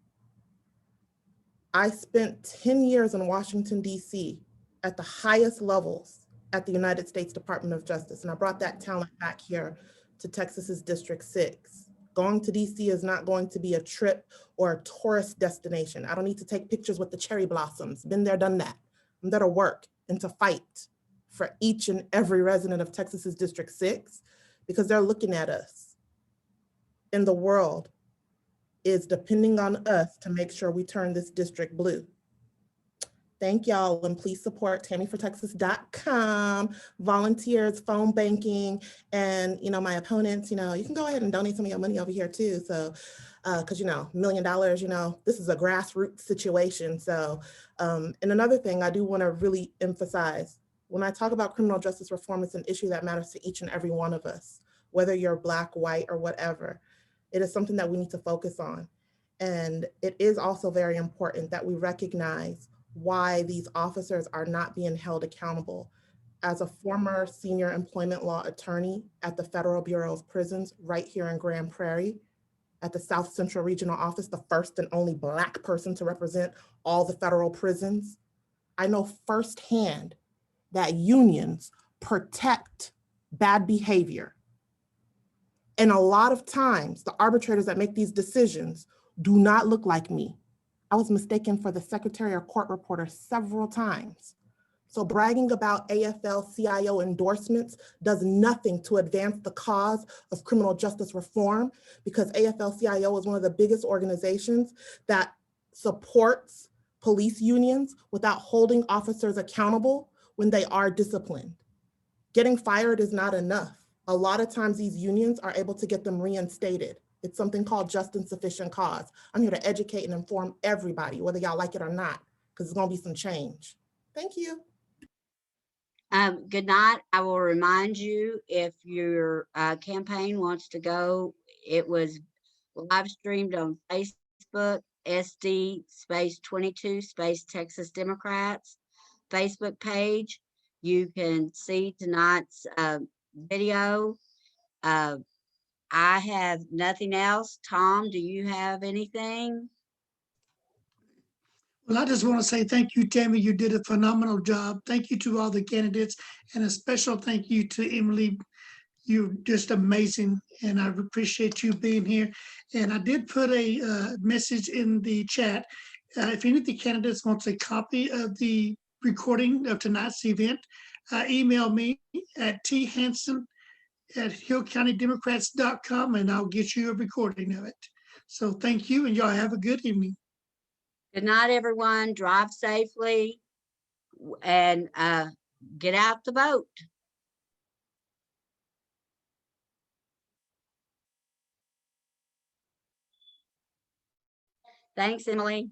I spent 10 years in Washington, D.C. at the highest levels at the United States Department of Justice. And I brought that talent back here to Texas's District 6. Going to DC is not going to be a trip or a tourist destination. I don't need to take pictures with the cherry blossoms. Been there, done that. I'm there to work and to fight for each and every resident of Texas's District 6, because they're looking at us. And the world is depending on us to make sure we turn this district blue. Thank y'all, and please support TammieForTexas.com, volunteers, phone banking, and my opponents. You can go ahead and donate some of your money over here too. So, because $1 million, this is a grassroots situation. So, and another thing I do want to really emphasize, when I talk about criminal justice reform, it's an issue that matters to each and every one of us, whether you're Black, white, or whatever. It is something that we need to focus on. And it is also very important that we recognize why these officers are not being held accountable. As a former senior employment law attorney at the Federal Bureau of Prisons right here in Grand Prairie, at the South Central Regional Office, the first and only Black person to represent all the federal prisons, I know firsthand that unions protect bad behavior. And a lot of times, the arbitrators that make these decisions do not look like me. I was mistaken for the secretary or court reporter several times. So bragging about AFL-CIO endorsements does nothing to advance the cause of criminal justice reform, because AFL-CIO is one of the biggest organizations that supports police unions without holding officers accountable when they are disciplined. Getting fired is not enough. A lot of times these unions are able to get them reinstated. It's something called just and sufficient cause. I'm here to educate and inform everybody, whether y'all like it or not, because there's gonna be some change. Thank you. Good night. I will remind you, if your campaign wants to go, it was live streamed on Facebook, SD_22 Texas Democrats Facebook page. You can see tonight's video. I have nothing else. Thom, do you have anything? Well, I just want to say thank you, Tammie. You did a phenomenal job. Thank you to all the candidates, and a special thank you to Emily. You're just amazing, and I appreciate you being here. And I did put a message in the chat. If any of the candidates wants a copy of the recording of tonight's event, email me at thanson@hillcountydemocrats.com, and I'll get you a recording of it. So thank you, and y'all have a good evening. Good night, everyone. Drive safely and get out to vote. Thanks, Emily.